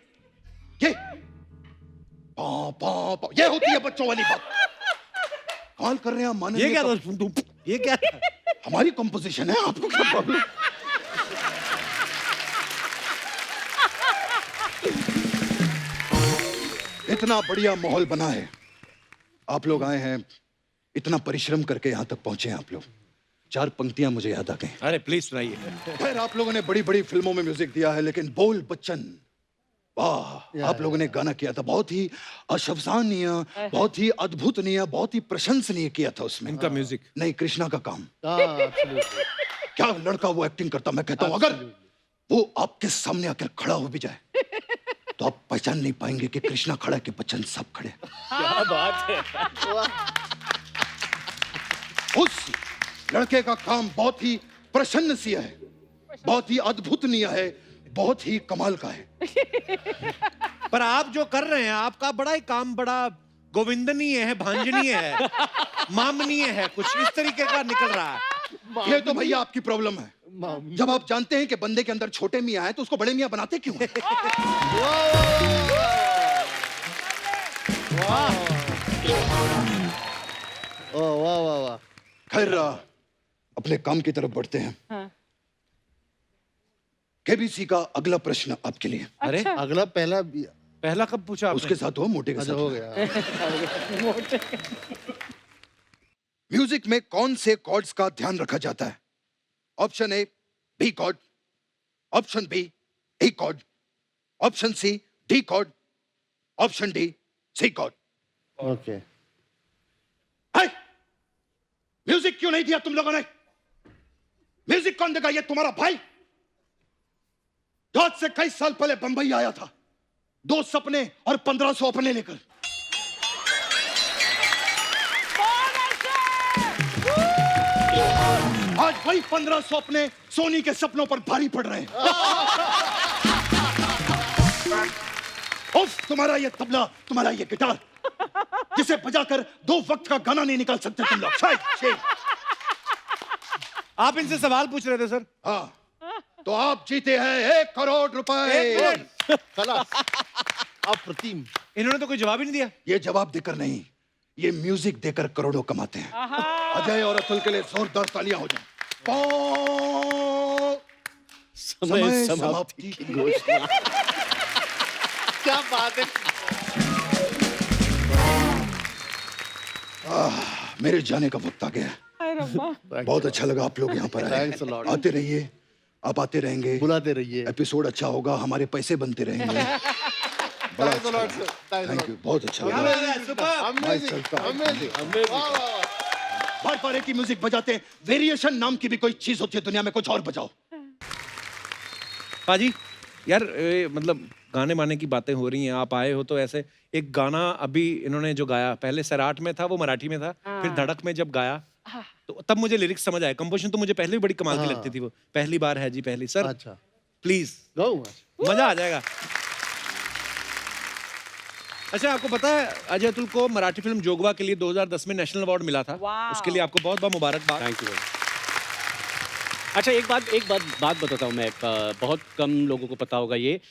ये पा, पा, पा, ये होती है बच्चों वाली बात। कॉल कर रहे हैं माने। ये क्या था? ये क्या था? हमारी कंपोजिशन है, आपको क्या प्रॉब्लम? इतना बढ़िया माहौल बना है, आप लोग आए हैं, इतना परिश्रम करके यहाँ तक पहुंचे हैं आप लोग। 4 पंक्तियां मुझे याद आ गई। अरे प्लीज सुनाइए। खैर, आप लोगों ने बड़ी बड़ी फिल्मों में म्यूजिक दिया है, लेकिन बोल बच्चन, वाह, आप लोगों ने गाना किया था, बहुत ही अशब्दानीय, बहुत ही अद्भुतनीय, बहुत ही प्रशंसनीय किया था उसमें। इनका म्यूजिक नहीं, कृष्णा का काम। Absolutely. क्या लड़का वो एक्टिंग करता। मैं कहता हूँ अगर वो आपके सामने आकर खड़ा हो भी जाए तो आप पहचान नहीं पाएंगे कि कृष्णा खड़ा है कि बच्चन सब खड़े। क्या बात है। उस लड़के का काम बहुत ही प्रशंसनीय है, बहुत ही अद्भुतनीय है, बहुत ही कमाल का है। पर आप जो कर रहे हैं, आपका बड़ा ही काम बड़ा गोविंदनीय है, भांजनीय है, मामनीय है, कुछ इस तरीके का निकल रहा है। ये तो भैया आपकी प्रॉब्लम है। जब आप जानते हैं कि बंदे के अंदर छोटे मियां हैं तो उसको बड़े मियां बनाते क्यों हैं? वाह वाह वाह वाह। खैर, अपने काम की तरफ बढ़ते हैं। हाँ। केबीसी का अगला प्रश्न आपके लिए। अरे अगला पहला पहला कब पूछा आपने? उसके साथ हो, मोटे के अच्छा साथ हो हो। गया। म्यूजिक में कौन से कॉर्ड्स का ध्यान रखा जाता है? Option A B chord, option B A chord, option C D chord, option D C chord. Okay. Music क्यों नहीं दिया तुम लोगों ने? म्यूजिक कौन देगा? ये तुम्हारा भाई, आज से कई साल पहले बंबई आया था, 2 सपने और 1500 अपने लेकर। आज वही 1500 अपने सोनी के सपनों पर भारी पड़ रहे हैं। उफ, तुम्हारा ये तबला, तुम्हारा ये गिटार, जिसे बजाकर 2 वक्त का गाना नहीं निकाल सकते तुम लोग। शायद आप इनसे सवाल पूछ रहे थे सर। हाँ, तो आप जीते हैं 1 करोड़ रुपए। खलास अप्रतिम। इन्होंने तो कोई जवाब ही नहीं दिया। ये जवाब देकर नहीं, ये म्यूजिक देकर करोड़ों कमाते हैं। अजय और अतुल के लिए जोरदार तालियां हो जाए। समय समाप्ति की घोषणा। क्या बात है। मेरे जाने का वक्त आ गया। हाय रब्बा। बहुत अच्छा लगा आप लोग यहाँ पर आए। Thanks a lot. आते रहिए, आप आते रहेंगे, बुलाते रहिए। एपिसोड अच्छा होगा, हमारे पैसे बनते रहेंगे। बड़ा Thanks a lot, अच्छा sir. लगा। Thanks a thank lot. You, बहुत अच्छा लगा। मैं चलता हूँ। Amazing. वाह, वाह, वाह। बार बार एक ही म्यूजिक बजाते हैं, वेरिएशन नाम की भी कोई चीज होती है दुनिया में, कुछ और बजाओ। पाजी यार मतलब गाने माने की बातें हो रही हैं, आप आए हो तो ऐसे एक गाना अभी इन्होंने जो गाया, पहले सैराट में था, वो मराठी में था, फिर धड़क में जब गाया तो तब मुझे लिरिक्स समझ आए। कंपोजिशन तो मुझे पहले भी बड़ी कमाल की लगती थी। वो पहली बार है जी, पहली। सर अच्छा प्लीज गाऊं मजा आ जाएगा। अच्छा, आपको पता है अजय अतुल को मराठी फिल्म जोगवा के लिए 2010 में नेशनल अवार्ड मिला था। उसके लिए आपको बहुत बहुत मुबारकबाद। Thank you. अच्छा, एक बात बताता हूँ मैं, बहुत कम लोगों को पता होगा ये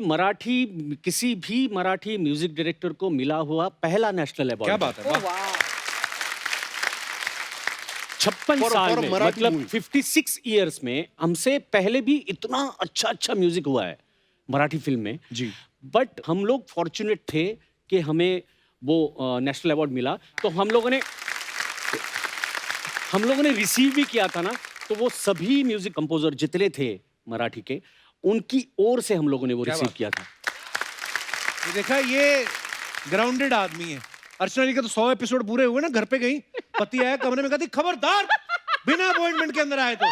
मराठी, किसी भी मराठी म्यूजिक डायरेक्टर को मिला हुआ पहला नेशनल अवार्ड। क्या बात है, वाह। 56 साल में, मतलब 56 इयर्स में हमसे पहले भी इतना अच्छा म्यूजिक हुआ है मराठी फिल्म में जी। बट हम लोग फॉर्चुनेट थे कि हमें वो नेशनल अवार्ड मिला। तो हम लोगों ने रिसीव भी किया था ना, तो वो सभी म्यूजिक कंपोजर जितने थे मराठी के, उनकी ओर से हम लोगों ने वो रिसीव किया था। ये देखा, ये ग्राउंडेड आदमी है। अर्चना जी का तो 100 एपिसोड पूरे हुए ना, घर पे गई, पति आया कमरे में, कहती खबरदार बिना अपॉइंटमेंट के अंदर आए तो।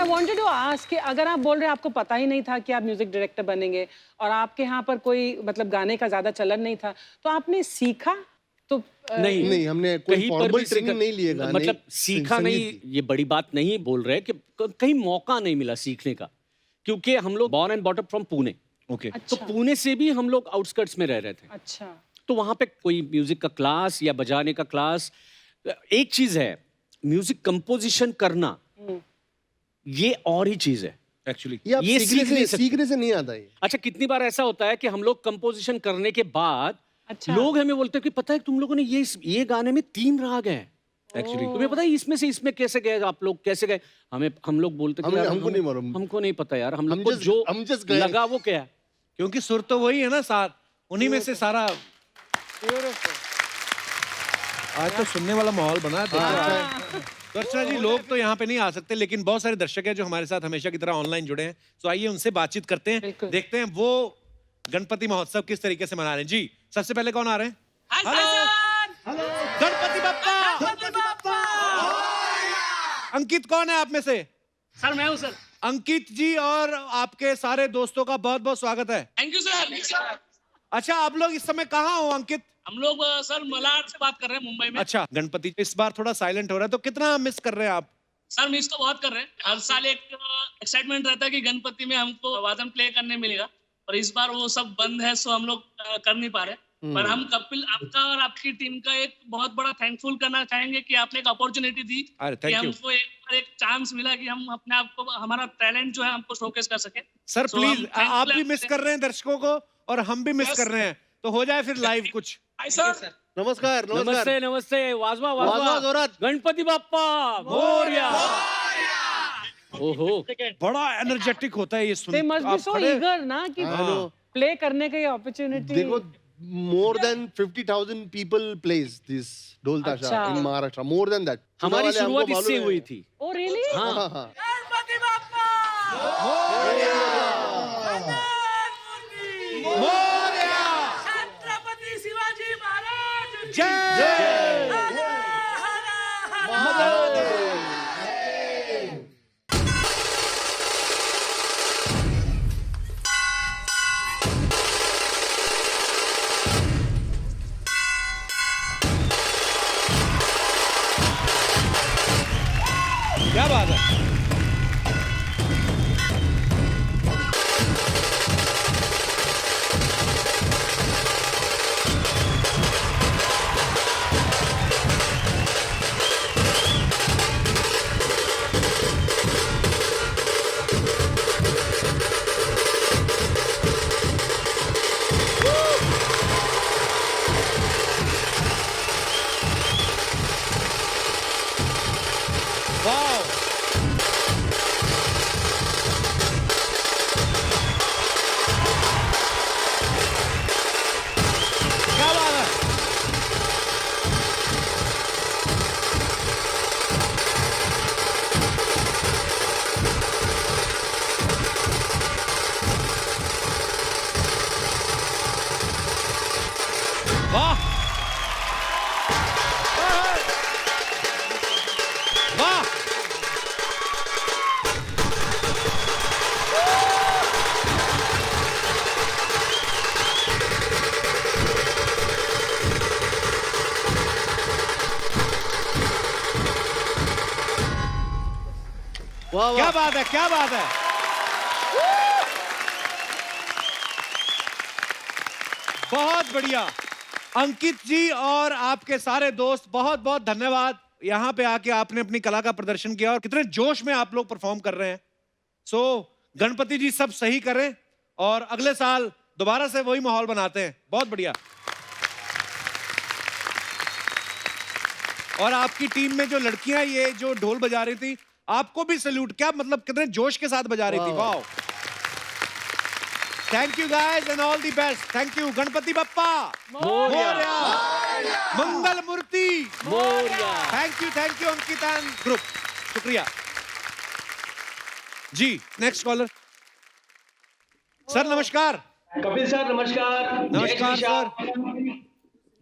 I wanted to ask कि अगर आप बोल रहे हैं आपको पता ही नहीं था कि आप म्यूजिक डायरेक्टर बनेंगे और आपके यहाँ पर कोई मतलब गाने का ज्यादा चलन नहीं था, तो आपने सीखा? तो नहीं, हमने कोई फॉर्मल ट्रेनिंग नहीं लिए गाने, मतलब सीखा नहीं, ये बड़ी बात नहीं बोल रहे कि कहीं मौका नहीं मिला सीखने का, क्योंकि हम लोग born and brought up from Pune. Okay. तो पुणे से भी हम लोग आउटस्कर्ट्स में रह रहे थे। अच्छा। तो वहां पे कोई म्यूजिक का क्लास या बजाने का क्लास, एक चीज है म्यूजिक कंपोजिशन करना, ये और ही चीज है एक्चुअली। ये सीखने से नहीं आता है। अच्छा, कितनी बार ऐसा होता है कि हम लोग कंपोजिशन करने के बाद लोग हमें बोलते हैं कि पता है तुम लोगों ने ये गाने में 3 राग हैं एक्चुअली, तुम्हें पता है इसमें से इसमें कैसे गए, आप लोग कैसे गए? हम लोग बोलते थे हमको नहीं मालूम, हमको नहीं पता यार, हम लोग को जो लगा वो क्या है, क्योंकि सुर तो वही है ना, साथ उन्हीं में से सारा। आज तो सुनने वाला माहौल बना। तो अर्चना जी, लोग तो यहाँ पे नहीं आ सकते, लेकिन बहुत सारे दर्शक हैं जो हमारे साथ हमेशा की तरह ऑनलाइन जुड़े हैं। तो आइए उनसे बातचीत करते हैं, देखते हैं वो गणपति महोत्सव किस तरीके से मना रहे हैं। जी, सबसे पहले कौन आ रहे हैं? हेलो, गणपति बप्पा। अंकित कौन है आप में से? सर मैं हूँ सर। अंकित जी और आपके सारे दोस्तों का बहुत बहुत स्वागत है। Thank you sir. अच्छा, आप लोग इस समय कहाँ हो अंकित? हम लोग सर मलाड से बात कर रहे हैं, मुंबई में। अच्छा, गणपति इस बार थोड़ा साइलेंट हो रहा है, तो कितना मिस कर रहे हैं आप? सर मिस तो बहुत कर रहे हैं। हर साल एक एक्साइटमेंट रहता है कि गणपति में हमको वादन प्ले करने मिलेगा, और इस बार वो सब बंद है, सो हम लोग कर नहीं पा रहे। पर हम कपिल, आपका और आपकी टीम का एक बहुत बड़ा थैंकफुल करना चाहेंगे कि आपने एक अपॉर्चुनिटी दी कि हमको एक चांस मिला कि हम अपने आप को, हमारा टैलेंट जो है हमको शोकेस कर सके। सर प्लीज, आप भी मिस कर रहे हैं दर्शकों को और हम भी मिस कर रहे हैं, तो हो जाए फिर लाइव कुछ। नमस्कार। नमस्ते। वाजवा जोरात। गणपति बाप्पा मोरया। ओहो, बड़ा एनर्जेटिक होता है ये सुन। They must be so eager ना कि प्ले करने का ये अपॉर्चुनिटी। देखो, more than 50,000 people plays this ढोल ताशा in Maharashtra, more than that। हमारी शुरुआत इससे हुई थी। Oh really? हाँ। गणपति बाप्पा मोरया। छत्रपति शिवाजी महाराज जय। क्या बात है। वाह, क्या बात है। वाह वाह, वाह क्या वाह बात है, क्या बात है। बहुत बढ़िया अंकित जी और आपके सारे दोस्त, बहुत बहुत धन्यवाद। यहाँ पे आके आपने अपनी कला का प्रदर्शन किया और कितने जोश में आप लोग परफॉर्म कर रहे हैं। सो गणपति जी सब सही करें और अगले साल दोबारा से वही माहौल बनाते हैं। बहुत बढ़िया। और आपकी टीम में जो लड़कियां ये जो ढोल बजा रही थी, आपको भी सैल्यूट। क्या मतलब कितने जोश के साथ बजा रही थी। वाह। Wow, thank you guys and all the best. Thank you. Ganpati Bappa Morya, Mangal Murti Morya. Thank you Ankit and group, शुक्रिया जी। नेक्स्ट कॉलर सर, नमस्कार। कपिल सर नमस्कार। नमस्कार सर।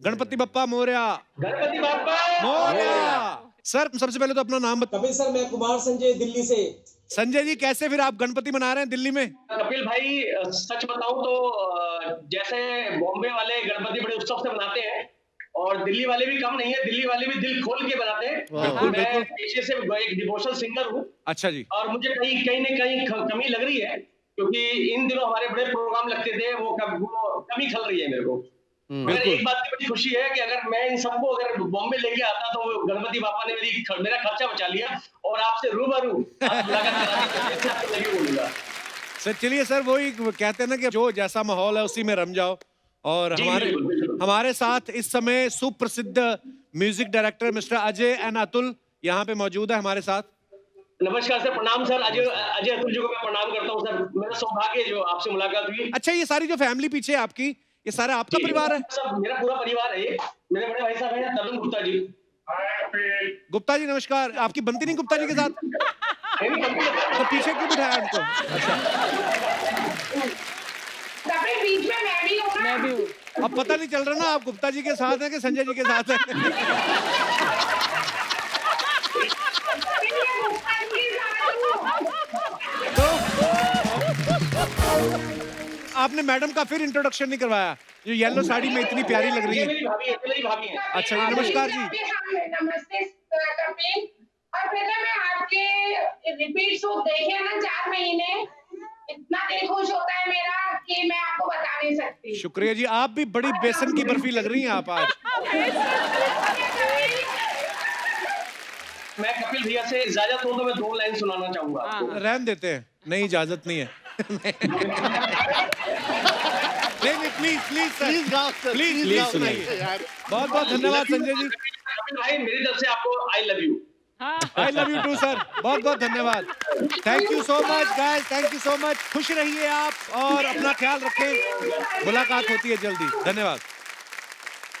गणपति बप्पा मोरया। गणपति बाप्पा मोरया। सर सबसे पहले तो अपना नाम बताओ। कपिल सर, मैं कुमार संजय दिल्ली से। संजय जी, कैसे फिर आप गणपति मना रहे हैं दिल्ली में? कपिल भाई सच बताऊं तो जैसे बॉम्बे वाले गणपति बड़े उत्सव से मनाते हैं और दिल्ली वाले भी कम नहीं है, दिल्ली वाले भी दिल खोल के बनाते हैं। बिल्कुल, मैं बिल्कुल। पेशे से एक डिवोशनल सिंगर हूँ अच्छा जी। और मुझे कहीं कहीं न कहीं कमी लग रही है, क्योंकि इन दिनों हमारे बड़े प्रोग्राम लगते थे, वो कमी खल रही है मेरे को। मगर एक बात की बड़ी खुशी है कि अगर मैं इन सबको अगर बॉम्बे लेके आता तो गणपति बापा ने मेरा खर्चा बचा लिया और आपसे रूबरू बोलूंगा। सर चलिए सर, वही कहते हैं ना कि जो जैसा माहौल है उसी में रम जाओ। और जी, बिल्कुल, बिल्कुल। हमारे साथ इस समय सुप्रसिद्ध music director mister Ajay and Atul यहाँ पे मौजूद है हमारे साथ। नमस्कार सर, प्रणाम सर। अजय अतुल जी को मैं प्रणाम करता हूँ सर। मेरा सौभाग्य जो आपसे मुलाकात हुई। अच्छा, ये सारी जो फैमिली पीछे है आपकी, ये सारा आपका परिवार है? सब मेरा पूरा परिवार है ये। मेरे बड़े भाई साहब हैं तरुण गुप्ता जी। गुप्ता जी नमस्कार। आपकी बनती नहीं गुप्ता जी के साथ? तो पीछे क्यों बिठाया उनको? बीच में मैं भी हूँ। अब पता नहीं चल रहा ना आप गुप्ता जी के साथ हैं कि संजय जी के साथ हैं। तो आपने मैडम का फिर इंट्रोडक्शन नहीं करवाया, जो येलो साड़ी में इतनी प्यारी लग रही ये है। मेरी भाभी है, मेरी भाभी है। अच्छा जी, नमस्कार जी। नमस्ते कपिल। और पहले मैं आपके रिपीट शो देखे ना 4 महीने, इतना दिल खुश होता है मेरा कि मैं आपको बता नहीं सकती। शुक्रिया जी। आप भी बड़ी बेसन की बर्फी लग रही हैं आप आज। मैं कपिल भैया से इजाजत हो तो मैं 2 लाइन सुनाना चाहूंगा आपको। रहन देते हैं, नहीं इजाजत नहीं है। नहीं प्लीज प्लीज सर, प्लीज गाओ सर, प्लीज प्लीज गाओ सुनाइए। यार। बहुत बहुत धन्यवाद संजय जी। कपिल भाई मेरी तरफ से आपको I love you. I love you too sir. बहुत बहुत धन्यवाद। Thank you so much guys, thank you so much. खुश रहिए आप और अपना ख्याल रखें। मुलाकात होती है जल्दी। धन्यवाद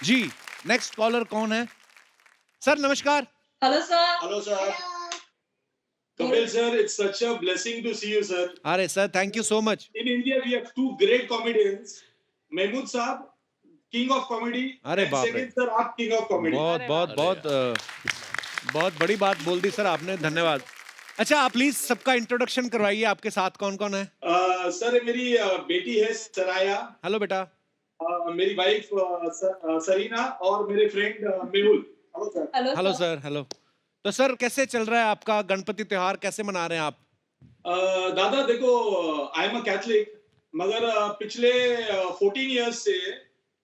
जी। नेक्स्ट कॉलर कौन है? सर नमस्कार। Hello sir. Hello, sir. Kapil, sir, it's such a blessing to see you, sir. अरे sir thank you so much. In India, we have 2 great comedians. Mahmood Saab, king of comedy. अरे and बाप रे। second, sir, आप king of comedy. बहुत बड़ी बात बोल दी sir आपने, धन्यवाद। अच्छा, आप प्लीज सबका इंट्रोडक्शन करवाइए। आपके साथ कौन कौन है? सर मेरी बेटी है सराया। हेलो बेटा। मेरी वाइफ सरीना और मेरे friend Mehul. Hello sir. Hello hello sir. Hello. तो सर कैसे चल रहा है आपका गणपति त्योहार, कैसे मना रहे हैं आप? दादा देखो, आई एम अ कैथलिक, मगर पिछले 14 इयर्स से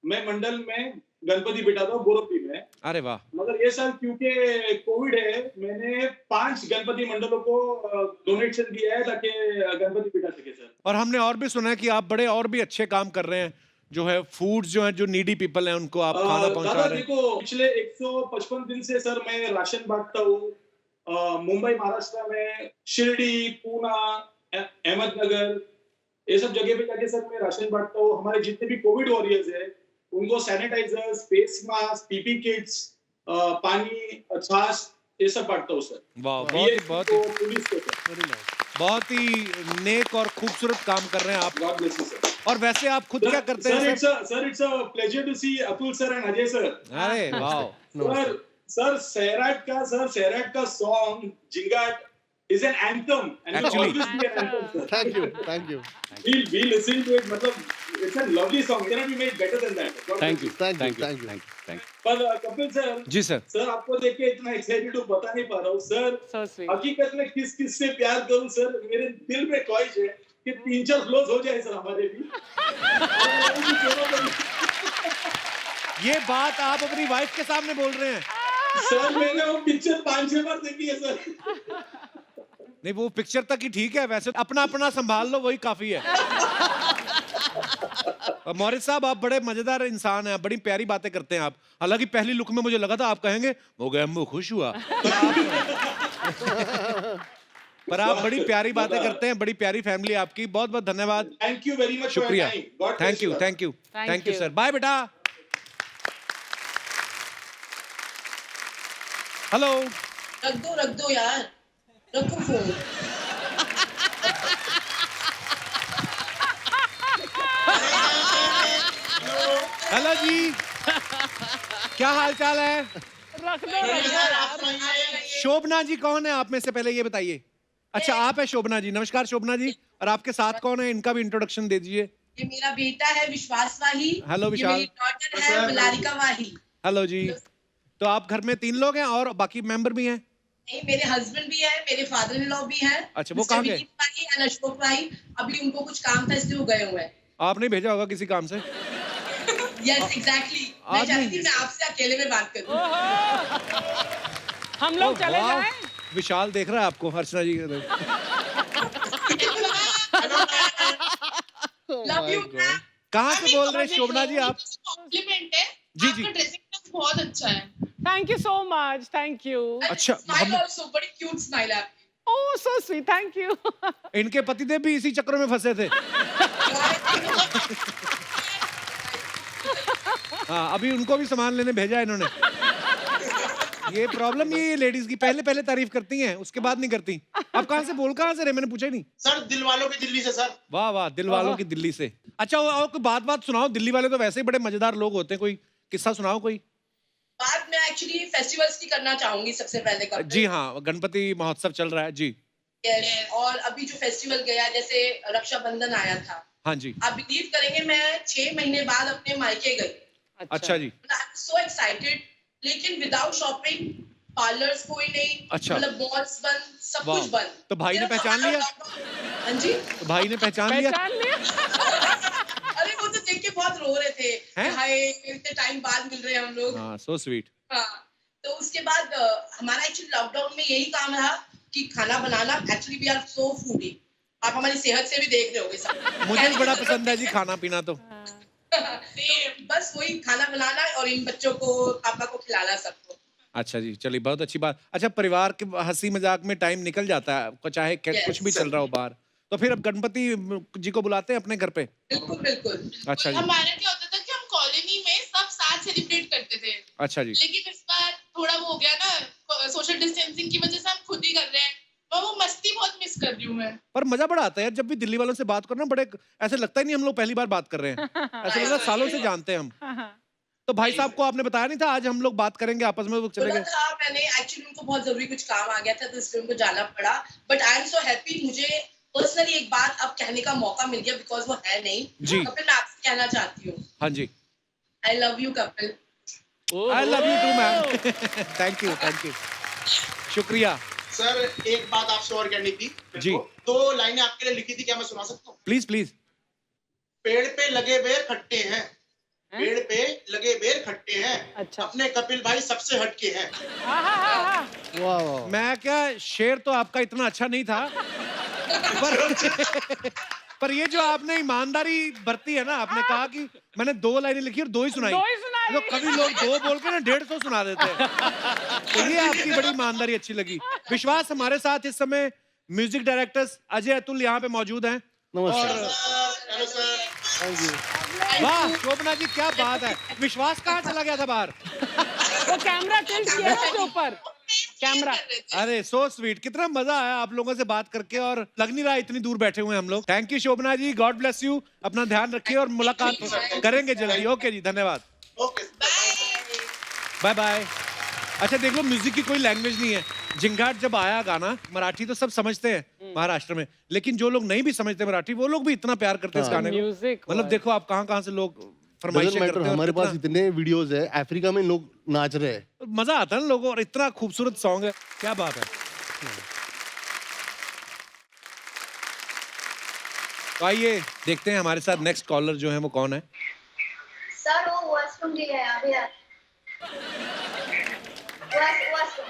मैं मंडल में गणपति बिठाता हूँ गोरखपुर में। अरे वाह। मगर ये साल क्योंकि कोविड है, मैंने 5 गणपति मंडलों को डोनेशन दिया है ताकि गणपति बिठा सके सर। और हमने और भी सुना है कि आप बड़े और भी अच्छे काम कर रहे हैं, जो है फूड्स जो है, जो नीडी पीपल हैं उनको आप खाना पहुंचा दादा रहे हैं। देखो, पिछले 155 दिन से सर मैं राशन बांटता हूँ। मुंबई महाराष्ट्र में शिरडी, पूना, अहमदनगर, ये सब जगह पे जाके सर मैं राशन बांटता हूँ। हमारे जितने भी कोविड वॉरियर्स है उनको sanitisers, face mask, PP kits, पानी, छाछ, ये सब बांटता हूँ सर। वाह, पुलिस को सर। बहुत ही नेक और खूबसूरत काम कर रहे हैं आप। God bless you, sir. और वैसे आप खुद क्या करते हैं sir? It's a pleasure to see Atul sir and Ajay sir. अरे वाह। सर सैराट का song Zingaat is an anthem and will Actually. always be an anthem, sir. Thank you. We listen to it, मतलब it's a lovely song. It cannot be made better than that. Thank you Thank you, thank you thank you. Thank पर Kapil sir, जी sir. Sir आपको देख के इतना excited हूँ, बता नहीं पा रहा हूँ सर। So sweet. हकीकत में किस से प्यार करूँ सर, मेरे दिल में ख्वाहिश है कि 3-4 फ्लोज हो जाए सर हमारे भी। ये बात आप अपनी वाइफ के सामने बोल रहे हैं? सर मैंने वो पिक्चर 5-6 बार देखी है सर। नहीं, वो पिक्चर तक ही ठीक है, वैसे अपना अपना संभाल लो, वही काफी है। मौर्य साहब, आप बड़े मजेदार इंसान हैं, बड़ी प्यारी बातें करते हैं आप। हालांकि पहली लुक में मुझे लगा था आप कहेंगे वो गैम्बो खुश हुआ, पर आप बड़ी प्यारी बातें करते हैं, बड़ी प्यारी फैमिली आपकी। बहुत बहुत धन्यवाद, थैंक यू वेरी मच, शुक्रिया, God thank bless you you. Thank you Thank thank you you. Sir. Bye बेटा। हेलो। रख दो यार, रखो फोन। हेलो जी, क्या हाल चाल है? रख दो। शोभना जी कौन है आप में से, पहले ये बताइए। अच्छा, आप है शोभना जी। नमस्कार शोभना जी। और आपके साथ कौन है, इनका भी इंट्रोडक्शन दे दीजिए। ये मेरा बेटा है विश्वास वाही। हेलो विशाल। ये मेरी डॉटर है मलारिका वाही। हेलो जी। तो आप घर में 3 लोग हैं और बाकी मेंबर भी हैं? नहीं, मेरे हस्बैंड भी है, मेरे फादर इन लॉ भी हैं। अच्छा, वो कहाँ गए? अशोक भाई, अभी उनको कुछ काम था इसलिए वो गए हुए हैं। आपने भेजा होगा किसी काम से? Yes exactly. मैं चाहती थी मैं आपसे अकेले में बात करूं। हम लोग चले जाएं? विशाल देख रहा है आपको, अर्चना जी। Love you. कहाँ से बोल रहे हैं शोभना जी आप? कॉम्प्लीमेंट है। जी जी। आपका ड्रेसिंग सेंस बहुत अच्छा है। Thank you so much, thank you. अच्छा, स्माइल आल्सो, बड़ी क्यूट स्माइल है आपकी। ओह सो स्वीट, थैंक यू। इनके पतिदेव भी इसी चक्रों में फंसे थे। हाँ, अभी उनको भी सामान लेने भेजा इन्होंने। ये प्रॉब्लम ये लेडीज की, पहले तारीफ करती हैं, उसके बाद नहीं करती। आप कहाँ से रहे, मैंने पूछा ही नहीं। सर दिल वालों की दिल्ली से सर। वाह वाह, दिल वालों की दिल्ली से। अच्छा, और कोई बात सुनाओ। दिल्ली वाले तो वैसे ही बड़े मजेदार लोग होते हैं, कोई किस्सा सुनाओ कोई। बात मैं एक्चुअली फेस्टिवल्स की करना चाहूंगी सबसे पहले का। जी हाँ, गणपति महोत्सव चल रहा है जी। और अभी जो फेस्टिवल गया, जैसे रक्षाबंधन आया था। हाँ जी। आप बिलीव करेंगे, मैं 6 महीने बाद अपने मायके गई। अच्छा जी। सो एक्साइटेड, लेकिन विदाउट शॉपिंग, पार्लर्स कोई नहीं। अच्छा। मतलब मॉल्स बंद, सब वाह। कुछ बंद। तो भाई ने पहचान लिया? हाँ जी। तो भाई ने पहचान लिया? अरे वो तो देख के बहुत रो रहे थे हैं? कि हाय इतने टाइम बाद मिल रहे हैं हम लोग। हाँ, सो स्वीट। हाँ, तो उसके बाद हमारा एक्चुअली लॉकडाउन में यही काम रहा कि खाना बनाना। Actually we are so foodie, आप हमारी सेहत से भी देख रहे होगे सब। मुझे भी बड़ा पसंद है जी खाना पीना तो। बस वही खाना बनाना और इन बच्चों को, पापा को खिलाना सबको। अच्छा जी, चलिए बहुत अच्छी बात। अच्छा, परिवार के हंसी मजाक में टाइम निकल जाता है, चाहे कुछ भी चल रहा हो बाहर। तो फिर अब गणपति जी को बुलाते हैं अपने घर पे? बिल्कुल बिल्कुल। अच्छा जी। हमारा क्या होता था कि हम कॉलोनी में सब साथ सेलिब्रेट करते थे। अच्छा जी। लेकिन इस बार थोड़ा वो हो गया ना, सोशल डिस्टेंसिंग की वजह से हम खुद ही कर रहे हैं। मैं वो मस्ती बहुत मिस कर रही हूँ मैं। पर मजा बड़ा आता है यार, जब भी दिल्ली वालों से बात करो ना, बड़े ऐसे लगता ही नहीं हम लोग पहली बार बात कर रहे हैं। ऐसा लगता है सालों से जानते हैं हम। तो भाई साहब को आपने बताया नहीं था आज हम लोग बात करेंगे आपस में, वो चले गए? हाँ, मैंने एक्चुअली उनको बहुत जरूरी कुछ काम आ गया था तो इसलिए उनको जाना पड़ा। But I am so happy, मुझे पर्सनली एक बात अब कहने का मौका मिल गया, बिकॉज वो है नहीं जी। कपिल, मैं आपसे कहना चाहती हूँ हाँ जी। I love you Kapil. I love you too ma'am. Thank you. शुक्रिया सर एक बात आपसे और कहनी थी जी। 2 लाइनें आपके लिए लिखी थी, क्या मैं सुना सकता हूँ? Please please. पेड़ पे लगे बेर खट्टे हैं, पेड़ पे लगे बेर खट्टे हैं, अच्छा। अपने कपिल भाई सबसे हटके हैं। वाह मैं क्या, शेर तो आपका इतना अच्छा नहीं था पर ये जो आपने ईमानदारी बरती है ना, आपने कहा कि मैंने 2 लाइनें लिखी और 2 ही सुनाई। 2 ही सुनाई। तो कभी लोग 2 बोल के ना 150 सुना देते हैं। तो ये आपकी बड़ी ईमानदारी अच्छी लगी। विश्वास हमारे साथ इस समय म्यूजिक डायरेक्टर्स अजय अतुल यहाँ पे मौजूद हैं। नमस्कार। Hello sir. Thank you. वाह शोभना जी, क्या बात है। विश्वास कहाँ चला गया था बाहर? वो कैमरा टिल्ट किया ना जो ऊपर कैमरा। अरे सो स्वीट, कितना मजा आया आप लोगों से बात करके, और लग नहीं रहा इतनी दूर बैठे हुए हैं हम लोग। Thank you Shobhana ji, God bless you, अपना ध्यान रखिए और मुलाकात करेंगे जल्दी। ओके जी, धन्यवाद, बाय बाय। अच्छा देख लो, म्यूजिक की कोई लैंग्वेज नहीं है। जिंगाट जब आया गाना, मराठी तो सब समझते हैं महाराष्ट्र में, लेकिन जो लोग नहीं भी समझते मराठी वो लोग भी इतना प्यार करते हैं इस गाने को। मतलब देखो आप कहाँ से लोग फरमाइशें करते हैं। हमारे पास इतने वीडियोस है, अफ्रीका में लोग नाच रहे हैं, मजा आता है ना लोगों, और इतना खूबसूरत सॉन्ग है, क्या बात है। तो आइए देखते हैं हमारे साथ नेक्स्ट कॉलर जो है वो कौन है। सर वो वॉशरूम गया है अभी। वॉशरूम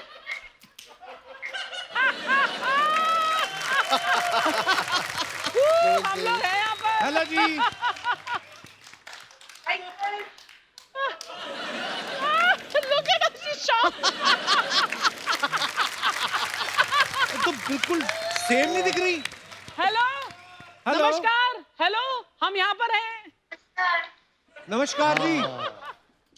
हम लोग हैं यहाँ पर। हेलो जी। Look at her, she's shocked. तो बिल्कुल सेम नहीं दिख रही। Hello hello. नमस्कार। हेलो हम यहाँ पर हैं। नमस्कार जी।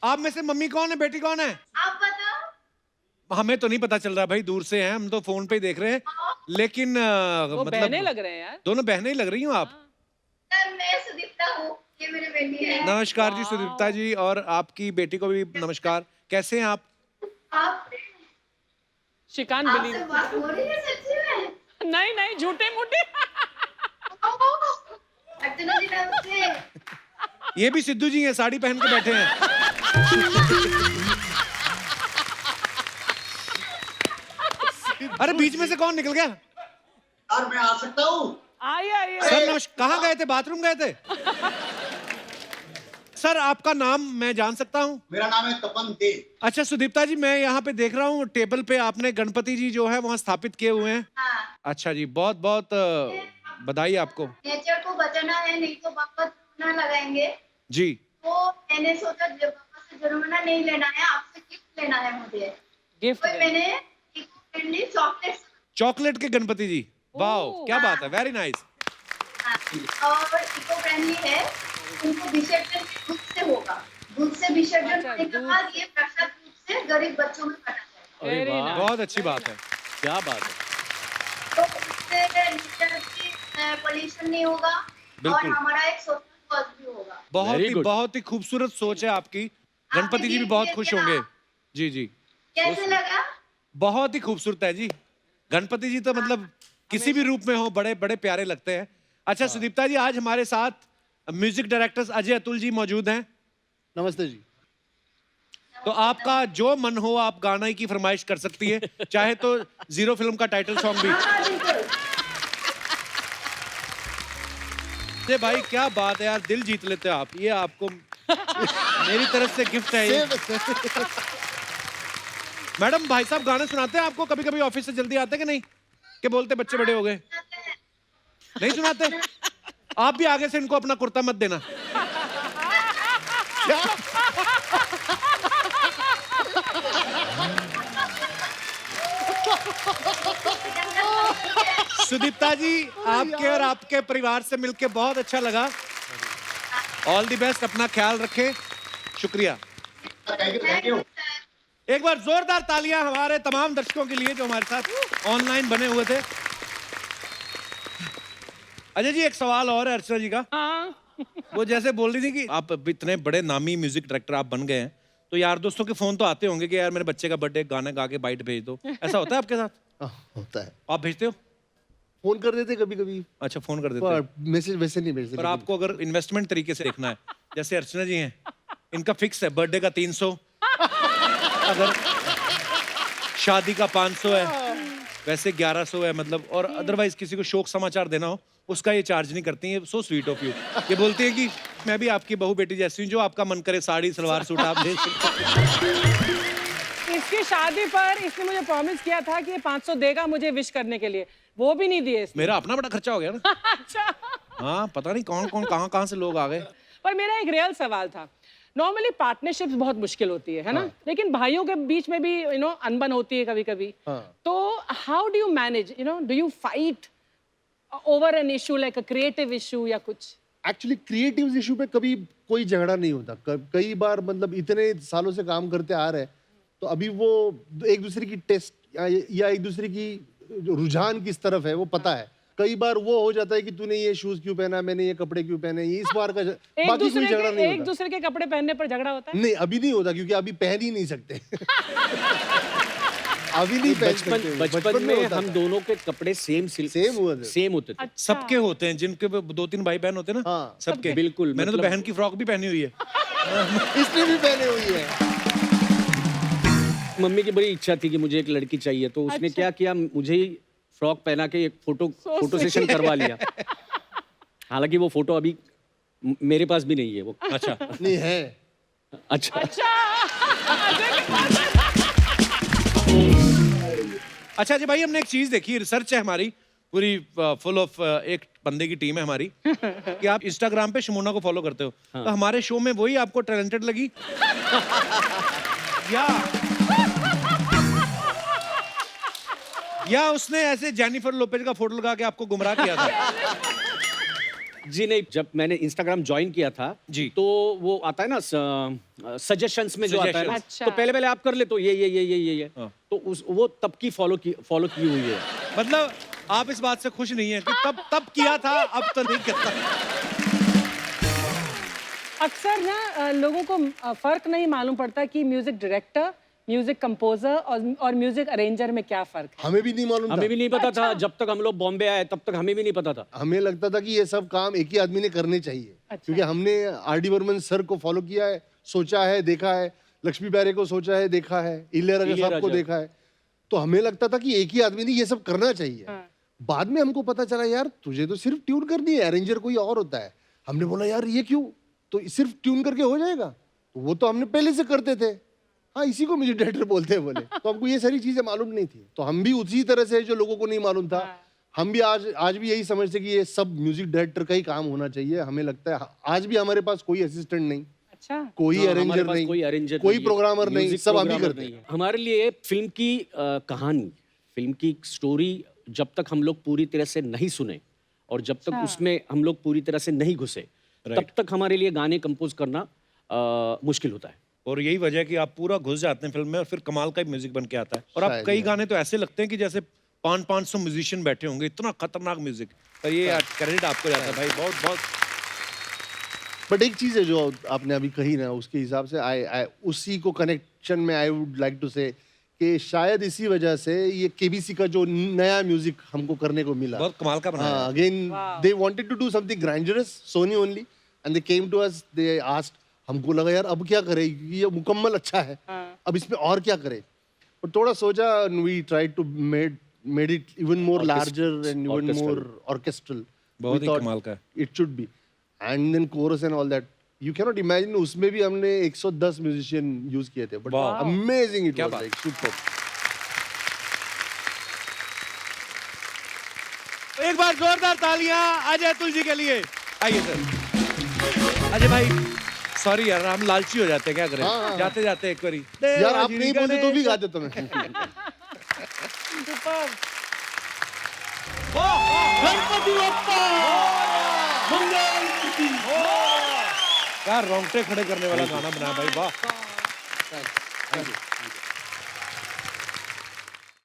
आप में से मम्मी कौन है, बेटी कौन है? आप बताओ। हमें तो नहीं पता चल रहा भाई, दूर से हैं हम तो, फोन पे ही देख रहे हैं, लेकिन वो मतलब बहनें लग रहे हैं यार। दोनों बहनें ही लग रही हो आप। सर मैं सुदीप्ता हूँ, ये मेरी बेटी है। नमस्कार जी सुदीप्ता जी, और आपकी बेटी को भी नमस्कार। कैसे हैं आप? आप शिकान आपसे बिलीव। बात हो रही है सच्ची में? नहीं नहीं झूठे मूठे। अर्चना जी नमस्ते। ये भी सिद्धू जी हैं, साड़ी पहन के बैठे हैं। अरे बीच में से कौन निकल गया? सर मैं आ सकता हूँ? आइए आइए। सर नमस्कार, कहाँ गए थे? बाथरूम गए थे? सर आपका नाम मैं जान सकता हूँ? मेरा नाम है तपन दे। अच्छा सुदीप्ता जी, मैं यहाँ पे देख रहा हूँ टेबल पे आपने गणपति जी जो है वहाँ स्थापित किए हुए हैं। हाँ। अच्छा जी, बहुत बहुत बधाई आपको। नेचर को बचाना है, नहीं तो पापा जुर्माना लगाएंगे। जी। तो मैंने सोचा पापा से जुर्माना नहीं लेना है, आपसे गिफ्ट लेना है मुझे। गिफ्ट तो मैंने इको फ्रेंडली चॉकलेट। चॉकलेट के गणपति जी, वाह क्या बात है, वेरी नाइस। और इको फ्रेंडली है, उनको विसर्जन दूध से होगा। दूध से विसर्जन करने के बाद ये प्रसाद रूप से गरीब बच्चों में बांटा जाएगा। अरे वाह, बहुत अच्छी बात है, क्या बात है। तो उससे नेचर की पोल्यूशन नहीं होगा और बिल्कुल। हमारा एक सोशल कॉज भी होगा। बहुत ही खूबसूरत सोच है आपकी। गणपति जी भी बहुत खुश होंगे। जी जी, कैसे लगा? बहुत ही खूबसूरत है जी। गणपति जी तो मतलब किसी भी रूप में हो बड़े बड़े प्यारे लगते हैं। अच्छा सुदीप्ता जी, आज हमारे साथ म्यूजिक डायरेक्टर्स अजय अतुल जी मौजूद हैं। नमस्ते जी। तो आपका जो मन हो आप गाना की फरमाइश कर सकती है, चाहे तो 0 फिल्म का टाइटल सॉन्ग भी। अरे भाई क्या बात है यार, दिल जीत लेते हो आप। ये आपको मेरी तरफ से गिफ्ट है ये। मैडम भाई साहब गाने सुनाते हैं आपको? कभी कभी ऑफिस से जल्दी आते कि नहीं, कि बोलते बच्चे बड़े हो गए? नहीं सुनाते? आप भी आगे से इनको अपना कुर्ता मत देना। सुदीप्ता जी, आपके और आपके परिवार से मिलके बहुत अच्छा लगा। ऑल द बेस्ट, अपना ख्याल रखें। शुक्रिया। Thank you. एक बार जोरदार तालियां हमारे तमाम दर्शकों के लिए जो हमारे साथ ऑनलाइन बने हुए थे। अजय जी, एक सवाल और है अर्चना जी का। वो जैसे बोल रही थी कि आप इतने बड़े नामी म्यूजिक डायरेक्टर आप बन गए हैं, तो यार दोस्तों के फोन तो आते होंगे कि यार मेरे बच्चे का बर्थडे, गाना गा के बाइट भेज दो। ऐसा होता है आपके साथ? होता है। आप भेजते हो? फोन कर देते कभी कभी। अच्छा, फोन कर देते हैं। मैसेज वैसे नहीं भेजते। पर आपको अगर इन्वेस्टमेंट तरीके से देखना है, जैसे अर्चना जी हैं, इनका फिक्स है बर्थडे का 300। अगर शादी का 500 है, वैसे 1100 है मतलब, और अदरवाइज किसी को शोक समाचार देना हो उसका ये चार्ज नहीं करती है। So sweet of you. ये बोलती है कि मैं भी आपकी बहू बेटी जैसी हूँ, जो आपका मन करे साड़ी सलवार सूट आप दे सकते। इसकी शादी पर इसने मुझे प्रॉमिस किया था कि ये 500 देगा मुझे विश करने के लिए, वो भी नहीं दिए इसने। मेरा अपना बड़ा खर्चा हो गया ना। अच्छा। हाँ, पता नहीं कौन कौन कहाँ से लोग आ गए। पर मेरा एक रियल सवाल था, नॉर्मली पार्टनरशिप्स बहुत मुश्किल होती है ना? लेकिन भाइयों के बीच में भी अनबन होती है कभी कभी। तो how do you manage, do you fight over an issue like a creative issue या कुछ? एक्चुअली क्रिएटिव इशू पे कभी कोई झगड़ा नहीं होता। कई बार मतलब इतने सालों से काम करते आ रहे हैं, तो अभी वो एक दूसरे की टेस्ट या एक दूसरे की रुझान किस तरफ है वो पता है। कई बार वो हो जाता है कि तूने ये शूज क्यों पहना, मैंने ये कपड़े क्यों पहने, ये इस बार का बाकी कोई झगड़ा नहीं होता। एक दूसरे के कपड़े पहनने पर झगड़ा होता है? नहीं, अभी नहीं होता क्योंकि अभी पहन ही नहीं सकते। अभी नहीं पहन सकते। बचपन में हम दोनों के कपड़े सेम होते थे। सबके होते हैं, जिनके 2-3 भाई बहन होते हैं ना, सबके। बिल्कुल। मैंने तो बहन की फ्रॉक भी पहनी हुई है। इसने भी पहनी हुई है। मम्मी की बड़ी इच्छा थी कि मुझे एक लड़की चाहिए, तो उसने क्या किया, मुझे ही फ्रॉक पहना के एक फोटो सेशन करवा लिया। हालांकि वो फोटो अभी मेरे पास भी नहीं है वो। अच्छा। नहीं है। अच्छा। अच्छा जी भाई, हमने एक चीज देखी, रिसर्च है हमारी पूरी फुल ऑफ, एक बंदे की टीम है हमारी, कि आप इंस्टाग्राम पे शमूना को फॉलो करते हो। तो हमारे शो में वही आपको टैलेंटेड लगी या उसने ऐसे जेनिफर लोपेज का फोटो लगा के आपको गुमराह किया था? जी नहीं, जब मैंने इंस्टाग्राम ज्वाइन किया था जी, तो वो आता है ना सजेशंस में जो आता है ना, अच्छा। तो पहले आप कर ले तो ये तो वो तब की फॉलो की हुई है। मतलब आप इस बात से खुश नहीं है कि तब किया था, अब तो नहीं करता? अक्सर ना लोगों को फर्क नहीं मालूम पड़ता कि म्यूजिक डायरेक्टर, म्यूजिक कंपोजर और म्यूजिक अरेंजर में क्या फर्क है। हमें भी नहीं मालूम था। हमें भी नहीं पता था, जब तक हम लोग बॉम्बे आए तब तक हमें भी नहीं पता था। हमें लगता था कि ये सब काम एक ही आदमी ने करने चाहिए। क्योंकि हमने आर.डी. बर्मन सर को फॉलो किया है, सोचा है, देखा है, लक्ष्मी प्यारे को सोचा है, देखा है, इलियाराजा साहब को देखा है, तो हमें लगता था कि एक ही आदमी ने ये सब करना चाहिए। बाद में हमको पता चला यार तुझे तो सिर्फ ट्यून करनी है, अरेंजर कोई और होता है। हमने बोला यार ये क्यों, तो सिर्फ ट्यून करके हो जाएगा? तो वो तो हमने पहले से करते थे। हाँ, इसी को म्यूजिक डायरेक्टर बोलते हैं बोले। तो हमको ये सारी चीजें मालूम नहीं थी, तो हम भी उसी तरह से जो लोगों को नहीं मालूम था, हम भी आज भी यही समझते कि ये सब म्यूजिक डायरेक्टर का ही काम होना चाहिए। हमें लगता है आज भी हमारे पास कोई असिस्टेंट नहीं, अच्छा, कोई अरेंजर नहीं, कोई प्रोग्रामर नहीं, सब हम ही करते हैं। हमारे लिए फिल्म की कहानी, फिल्म की स्टोरी जब तक हम लोग पूरी तरह से नहीं सुने और जब तक उसमें हम लोग पूरी तरह से नहीं घुसे, तब तक हमारे लिए गाने कंपोज करना मुश्किल होता है। और यही वजह है कि आप पूरा घुस जाते हैं फिल्म में और फिर कमाल का म्यूजिक बन के आता है। और आप कई गाने तो ऐसे लगते हैं कि जैसे 500 म्यूजिशियन बैठे होंगे, इतना खतरनाक म्यूजिक। पर ये क्रेडिट आपको जाता है भाई, बहुत बहुत। बट एक चीज है जो आपने अभी कही ना, उसके हिसाब से उसी को कनेक्शन में आई वुड लाइक टू से कि शायद इसी वजह से ये केबीसी का जो नया म्यूजिक हमको करने को मिला, बहुत कमाल का बनाया। Again they wanted to do something grandeurous, Sony only, and they came to us, they asked. हमको लगा यार अब क्या करें, ये मुकम्मल अच्छा है, अब इसमें और क्या करें। और थोड़ा सोचा, we tried to made it even more larger and even more orchestral. बहुत ही कमाल का it should be, and then chorus and all that. You can not imagine, उसमें भी हमने 110 म्यूजिशियन यूज किए थे, but amazing it was, like super. एक बार जोरदार तालियां अजय अतुल जी के लिए। आइए सर। अजय भाई सॉरी यार, हम लालची हो जाते हैं, क्या करें। जाते जाते एक बारी यार आप नहीं बोलते तो भी गा देता मैं। गणपति बप्पा मंगलमूर्ति। क्या रोंगटे खड़े करने वाला गाना बनाया भाई, वाह।